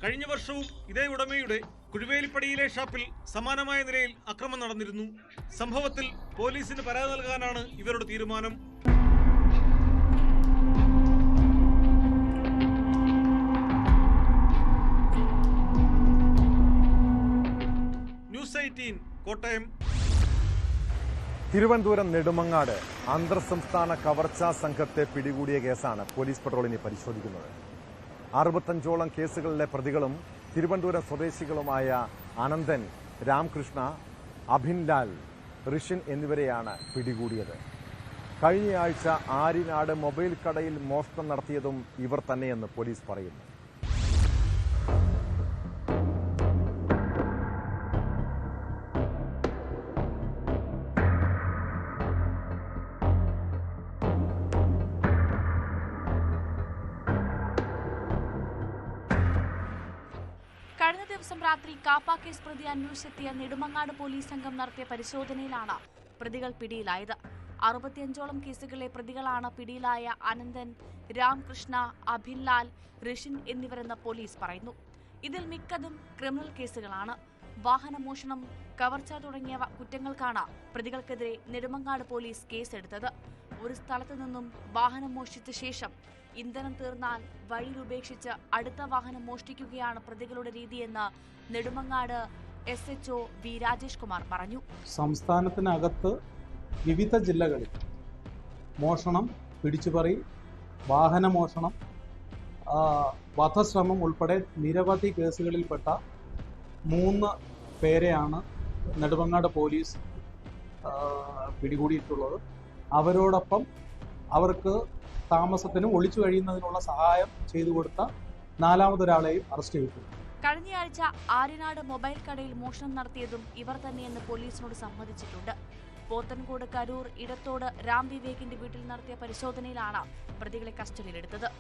കഴിഞ്ഞ വർഷവും ഇതേ ഉടമയുടെ കുഴുവേലിപ്പടിയിലെ ഷാപ്പിൽ സമാനമായ നിലയിൽ അക്രമം നടന്നിരുന്നു. സംഭവത്തിൽ പോലീസിന് പരാതി നൽകാനാണ് ഇവരുടെ തീരുമാനം. ന്യൂസ് 18 കോട്ടയം. തിരുവനന്തപുരം നെടുമങ്ങാട് അന്തർ സംസ്ഥാന കവർച്ചാ സംഘത്തെ പിടികൂടിയ കേസാണ് പോലീസ് പട്രോളിനെ പരിശോധിക്കുന്നത്. 65ഓളം കേസുകളിലെ പ്രതികളും തിരുവനന്തപുരം സ്വദേശികളുമായ അനന്തൻ, രാംകൃഷ്ണ, അഭിൻലാൽ, ഋഷിൻ എന്നിവരെയാണ് പിടികൂടിയത്. കഴിഞ്ഞയാഴ്ച ആര്യനാട് മൊബൈൽ കടയിൽ മോഷണം നടത്തിയതും ഇവർ തന്നെയെന്ന് പോലീസ് പറയുന്നു. ദിവസം രാത്രി കാപ്പ കേസ് പ്രതി അന്വേഷിച്ചെത്തിയ നെടുമങ്ങാട് പോലീസ് സംഘം നടത്തിയ പരിശോധനയിലാണ് പ്രതികൾ പിടിയിലായത്. 65ഓളം കേസുകളിലെ പ്രതികളാണ് പിടിയിലായ അനന്തൻ, രാംകൃഷ്ണ, അഭിൻലാൽ, ഋഷിൻ എന്നിവരെന്ന് പോലീസ് പറയുന്നു. ഇതിൽ മിക്കതും ക്രിമിനൽ കേസുകളാണ്. വാഹനമോഷണം, കവർച്ച തുടങ്ങിയ കുറ്റങ്ങൾക്കാണ് പ്രതികൾക്കെതിരെ നെടുമങ്ങാട് പോലീസ് കേസെടുത്തത്. ഒരു സ്ഥലത്തു നിന്നും വാഹനം മോഷ്ടിച്ച ശേഷം ഇന്ധനം തീർന്നാൽ വഴിയിൽ ഉപേക്ഷിച്ച് അടുത്ത വാഹനം മോഷ്ടിക്കുകയാണ് പ്രതികളുടെ രീതിയെന്ന് നെടുമങ്ങാട് SHO വി രാജേഷ് കുമാർ പറഞ്ഞു. സംസ്ഥാനത്തിനകത്ത് വിവിധ ജില്ലകളിൽ മോഷണം, പിടിച്ചുപറി, വാഹനമോഷണം, വധശ്രമം ഉൾപ്പെടെ നിരവധി കേസുകളിൽപ്പെട്ട 3 പേരെയാണ് നെടുമങ്ങാട് പോലീസ് പിടികൂടിയിട്ടുള്ളത്. അവരോടൊപ്പം അവർക്ക് താമസത്തിനും ഒളിച്ചു കഴിയുന്നതിനുള്ള സഹായം ചെയ്തു കൊടുത്ത 4മതൊരാളെയും അറസ്റ്റ് ചെയ്തിട്ടുണ്ട്. കഴിഞ്ഞയാഴ്ച ആര്യനാട് മൊബൈൽ കടയിൽ മോഷണം നടത്തിയതും ഇവർ തന്നെയെന്ന് പോലീസിനോട് സമ്മതിച്ചിട്ടുണ്ട്. പോത്തൻകോട്, കരൂർ, ഇടത്തോട് രാം വിവേകിന്റെ വീട്ടിൽ നടത്തിയ പരിശോധനയിലാണ് പ്രതികളെ കസ്റ്റഡിയിലെടുത്തത്.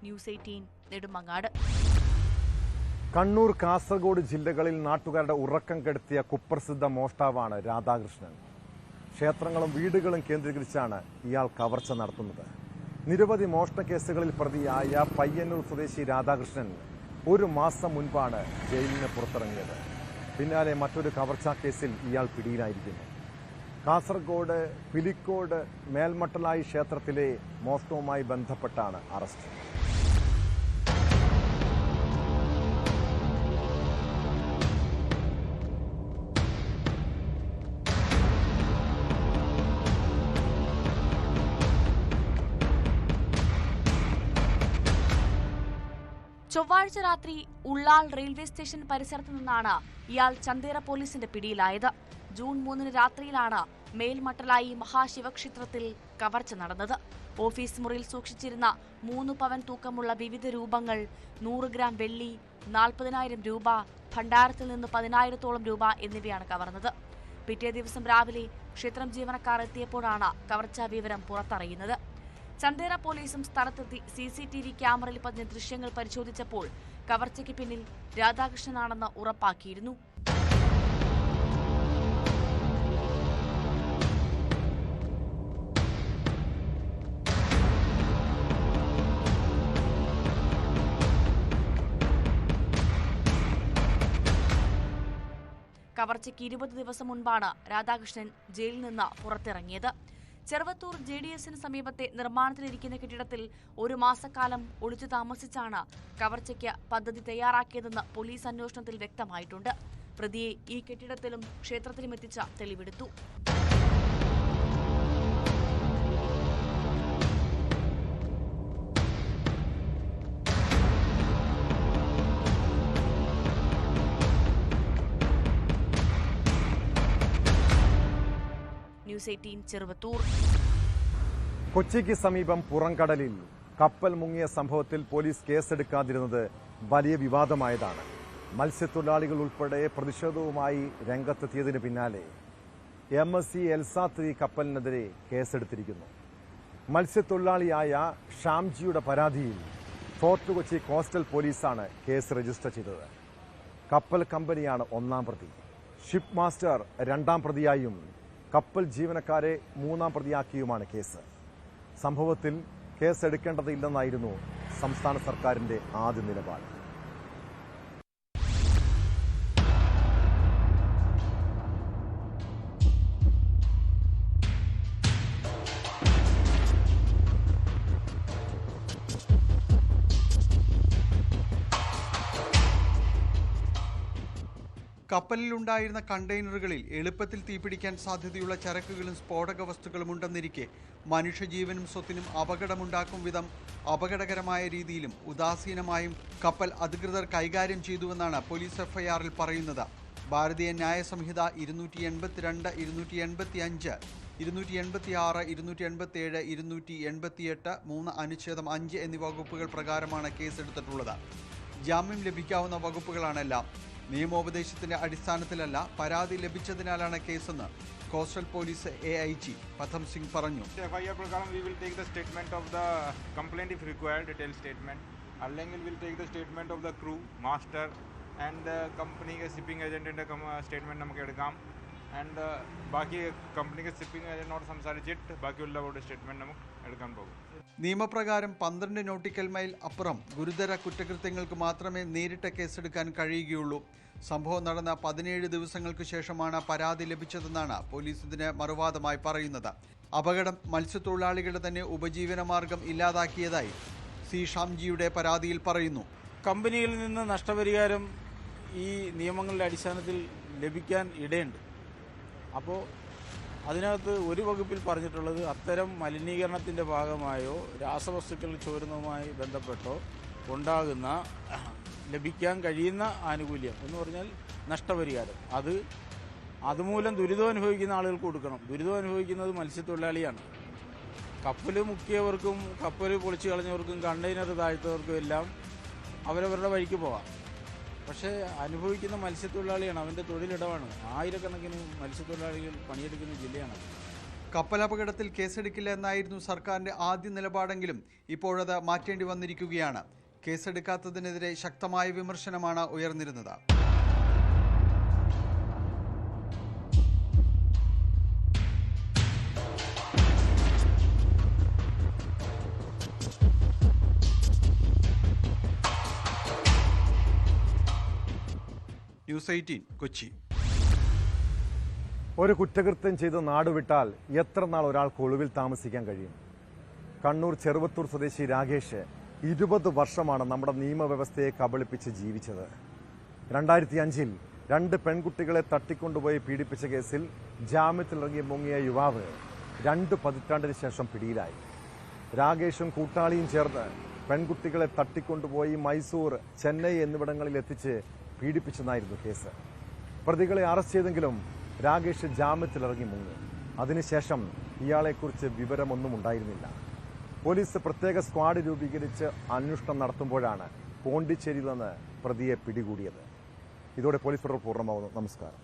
ന്യൂസ് 18 നെടുമങ്ങാട്. കണ്ണൂർ, കാസർഗോഡ് ജില്ലകളിൽ നാട്ടുകാരുടെ ഉറക്കം കെടുത്തിയ കുപ്രസിദ്ധ മോഷ്ടാവാണ് രാധാകൃഷ്ണൻ. ക്ഷേത്രങ്ങളും വീടുകളും കേന്ദ്രീകരിച്ചാണ് ഇയാൾ കവർച്ച നടത്തുന്നത്. നിരവധി മോഷണ കേസുകളിൽ പ്രതിയായ പയ്യന്നൂർ സ്വദേശി രാധാകൃഷ്ണൻ 1 മാസം മുൻപാണ് ജയിലിന് പുറത്തിറങ്ങിയത്. പിന്നാലെ മറ്റൊരു കവർച്ചാ കേസിൽ ഇയാൾ പിടിയിലായിരിക്കുന്നു. കാസർഗോഡ് പിലിക്കോട് മേൽമട്ടലായി ക്ഷേത്രത്തിലെ മോഷണവുമായി ബന്ധപ്പെട്ടാണ് അറസ്റ്റ്. ചൊവ്വാഴ്ച രാത്രി ഉള്ളാൾ റെയിൽവേ സ്റ്റേഷൻ പരിസരത്തു നിന്നാണ് ഇയാൾ ചന്തേര പോലീസിന്റെ പിടിയിലായത്. ജൂൺ 3 രാത്രിയിലാണ് മേൽമട്ടലായി മഹാശിവക്ഷേത്രത്തിൽ കവർച്ച നടന്നത്. ഓഫീസ് മുറിയിൽ സൂക്ഷിച്ചിരുന്ന 3 പവൻ തൂക്കമുള്ള വിവിധ രൂപങ്ങൾ, 100 ഗ്രാം വെള്ളി, 40,000 രൂപ, ഭണ്ഡാരത്തിൽ നിന്ന് 10,000-ഓളം രൂപ എന്നിവയാണ് കവർന്നത്. പിറ്റേ ദിവസം രാവിലെ ക്ഷേത്രം ജീവനക്കാർ എത്തിയപ്പോഴാണ് കവർച്ചാ വിവരം പുറത്തറിയുന്നത്. ചന്തേര പോലീസും സ്ഥലത്തെത്തി CCTV ക്യാമറയിൽ പതിഞ്ഞ ദൃശ്യങ്ങൾ പരിശോധിച്ചപ്പോൾ കവർച്ചയ്ക്ക് പിന്നിൽ രാധാകൃഷ്ണനാണെന്ന് ഉറപ്പാക്കിയിരുന്നു. കവർച്ചയ്ക്ക് 20 ദിവസം മുൻപാണ് രാധാകൃഷ്ണൻ ജയിലിൽ നിന്ന് പുറത്തിറങ്ങിയത്. ചെറുവത്തൂർ JDSന് സമീപത്തെ നിർമ്മാണത്തിലിരിക്കുന്ന കെട്ടിടത്തിൽ 1 മാസക്കാലം ഒളിച്ചു താമസിച്ചാണ് കവർച്ചയ്ക്ക് പദ്ധതി തയ്യാറാക്കിയതെന്ന് പോലീസ് അന്വേഷണത്തിൽ വ്യക്തമായിട്ടുണ്ട്. പ്രതിയെ ഈ കെട്ടിടത്തിലും ക്ഷേത്രത്തിലും എത്തിച്ച തെളിവെടുത്തു. ന്യൂസ് 18 ചെറുവത്തൂർ. കൊച്ചിക്ക് സമീപം പുറംകടലിൽ കപ്പൽ മുങ്ങിയ സംഭവത്തിൽ പോലീസ് കേസെടുക്കാതിരുന്നത് വലിയ വിവാദമായതാണ്. മത്സ്യത്തൊഴിലാളികൾ ഉൾപ്പെടെ പ്രതിഷേധവുമായി രംഗത്തെത്തിയതിന് പിന്നാലെ MSC എൽസ 3 കപ്പലിനെതിരെ കേസെടുത്തിരിക്കുന്നു. മത്സ്യത്തൊഴിലാളിയായ ഷാംജിയുടെ പരാതിയിൽ ഫോർട്ട് കൊച്ചി കോസ്റ്റൽ പോലീസാണ് കേസ് രജിസ്റ്റർ ചെയ്തത്. കപ്പൽ കമ്പനിയാണ് 1-ാം പ്രതി. ഷിപ്പ് മാസ്റ്റർ 2-ാം പ്രതിയായും കപ്പൽ ജീവനക്കാരെ 3-ാം പ്രതിയാക്കിയുമാണ് കേസ്. സംഭവത്തിൽ കേസെടുക്കേണ്ടതില്ലെന്നായിരുന്നു സംസ്ഥാന സർക്കാരിന്റെ ആദ്യ നിലപാട്. കപ്പലിലുണ്ടായിരുന്ന കണ്ടെയ്നറുകളിൽ എളുപ്പത്തിൽ തീപിടിക്കാൻ സാധ്യതയുള്ള ചരക്കുകളും സ്ഫോടക വസ്തുക്കളും ഉണ്ടെന്നിരിക്കെ മനുഷ്യജീവനും സ്വത്തിനും അപകടമുണ്ടാക്കും വിധം അപകടകരമായ രീതിയിലും ഉദാസീനമായും കപ്പൽ അധികൃതർ കൈകാര്യം ചെയ്തുവെന്നാണ് പോലീസ് FIRൽ പറയുന്നത്. ഭാരതീയ ന്യായ സംഹിത 282, 285, 286, 287, 288, 3 അനുച്ഛേദം 5 എന്നീ വകുപ്പുകൾ പ്രകാരമാണ് കേസെടുത്തിട്ടുള്ളത്. ജാമ്യം ലഭിക്കാവുന്ന വകുപ്പുകളാണെല്ലാം. നിയമോപദേശത്തിന്റെ അടിസ്ഥാനത്തിലല്ല, പരാതി ലഭിച്ചതിനാലാണ് കേസെന്ന് കോസ്റ്റൽ പോലീസ് AIG പഥം സിംഗ് പറഞ്ഞു. FIR പ്രകാരം we will take the statement of the complaint if required, detailed statement. അല്ലെങ്കിൽ we'll take the statement of the crew, master and the company shipping agent ന്റെ സ്റ്റേറ്റ്മെന്റ് നമുക്ക് എടുക്കാം. ആൻഡ് ബാക്കി കമ്പനിക്ക് shipping ഏജന്റിനോട് സംസാരിച്ചിട്ട് ബാക്കിയുള്ള സ്റ്റേറ്റ്മെന്റ് നമുക്ക് എടുക്കാൻ പോകും. നിയമപ്രകാരം 12 നോട്ടിക്കൽ മൈൽ അപ്പുറം ഗുരുതര കുറ്റകൃത്യങ്ങൾക്ക് മാത്രമേ നേരിട്ട് കേസെടുക്കാൻ കഴിയുകയുള്ളൂ. സംഭവം നടന്ന 17 ദിവസങ്ങൾക്ക് ശേഷമാണ് പരാതി ലഭിച്ചതെന്നാണ് പോലീസ് ഇതിന് മറുവാദമായി പറയുന്നത്. അപകടം മത്സ്യത്തൊഴിലാളികളുടെ തന്നെ ഉപജീവനമാർഗം ഇല്ലാതാക്കിയതായി സി ഷാംജിയുടെ പരാതിയിൽ പറയുന്നു. കമ്പനിയിൽ നിന്ന് നഷ്ടപരിഹാരം ഈ നിയമങ്ങളുടെ അടിസ്ഥാനത്തിൽ ലഭിക്കാൻ ഇടയുണ്ട്. അപ്പോൾ അതിനകത്ത് ഒരു വകുപ്പിൽ പറഞ്ഞിട്ടുള്ളത് അത്തരം മലിനീകരണത്തിൻ്റെ ഭാഗമായോ രാസവസ്തുക്കൾ ചോരുന്നതുമായി ബന്ധപ്പെട്ടോ ഉണ്ടാകുന്ന ലഭിക്കാൻ കഴിയുന്ന ആനുകൂല്യം എന്ന് പറഞ്ഞാൽ നഷ്ടപരിഹാരം, അതുമൂലം ദുരിതം അനുഭവിക്കുന്ന ആളുകൾക്ക് കൊടുക്കണം. ദുരിതം അനുഭവിക്കുന്നത് മത്സ്യത്തൊഴിലാളിയാണ്. കപ്പൽ മുക്കിയവർക്കും കപ്പൽ പൊളിച്ചു കളഞ്ഞവർക്കും കണ്ടെയ്നർ താഴ്ത്തവർക്കും എല്ലാം അവരവരുടെ വഴിക്ക് പോകാം. പക്ഷേ അനുഭവിക്കുന്ന മത്സ്യത്തൊഴിലാളിയാണ്, അവൻ്റെ തൊഴിലിടമാണ്. ആയിരക്കണക്കിന് മത്സ്യത്തൊഴിലാളികൾ പണിയെടുക്കുന്ന ജില്ലയാണ്. കപ്പലപകടത്തിൽ കേസെടുക്കില്ല എന്നായിരുന്നു സർക്കാരിന്റെ ആദ്യ നിലപാടെങ്കിലും ഇപ്പോഴത് മാറ്റേണ്ടി വന്നിരിക്കുകയാണ്. കേസെടുക്കാത്തതിനെതിരെ ശക്തമായ വിമർശനമാണ് ഉയർന്നിരുന്നത്. ന്യൂസ് 18 കൊച്ചി. ഒരു കുറ്റകൃത്യം ചെയ്ത് നാടുവിട്ടാൽ എത്ര നാൾ ഒരാൾക്ക് ഒളിവിൽ താമസിക്കാൻ കഴിയും? കണ്ണൂർ ചെറുവത്തൂർ സ്വദേശി രാകേഷ് 20 വർഷമാണ് നമ്മുടെ നിയമവ്യവസ്ഥയെ കബളിപ്പിച്ച് ജീവിച്ചത്. 2005-ൽ 2 പെൺകുട്ടികളെ തട്ടിക്കൊണ്ടുപോയി പീഡിപ്പിച്ച കേസിൽ ജാമ്യത്തിലിറങ്ങി മുങ്ങിയ യുവാവ് 2 പതിറ്റാണ്ടിന് ശേഷം പിടിയിലായി. രാകേഷും കൂട്ടാളിയും ചേർന്ന് പെൺകുട്ടികളെ തട്ടിക്കൊണ്ടുപോയി മൈസൂർ, ചെന്നൈ എന്നിവിടങ്ങളിൽ എത്തിച്ച് പീഡിപ്പിച്ചെന്നായിരുന്നു കേസ്. പ്രതികളെ അറസ്റ്റ് ചെയ്തെങ്കിലും രാകേഷ് ജാമ്യത്തിലിറങ്ങി മുങ്ങി. അതിനുശേഷം ഇയാളെക്കുറിച്ച് വിവരമൊന്നും ഉണ്ടായിരുന്നില്ല. പോലീസ് പ്രത്യേക സ്ക്വാഡ് രൂപീകരിച്ച് അന്വേഷണം നടത്തുമ്പോഴാണ് പോണ്ടിച്ചേരിയിൽ നിന്ന് പ്രതിയെ പിടികൂടിയത്. ഇതോടെ പോലീസ് റിപ്പോർട്ട് പൂർണ്ണമാവുന്നു. നമസ്കാരം.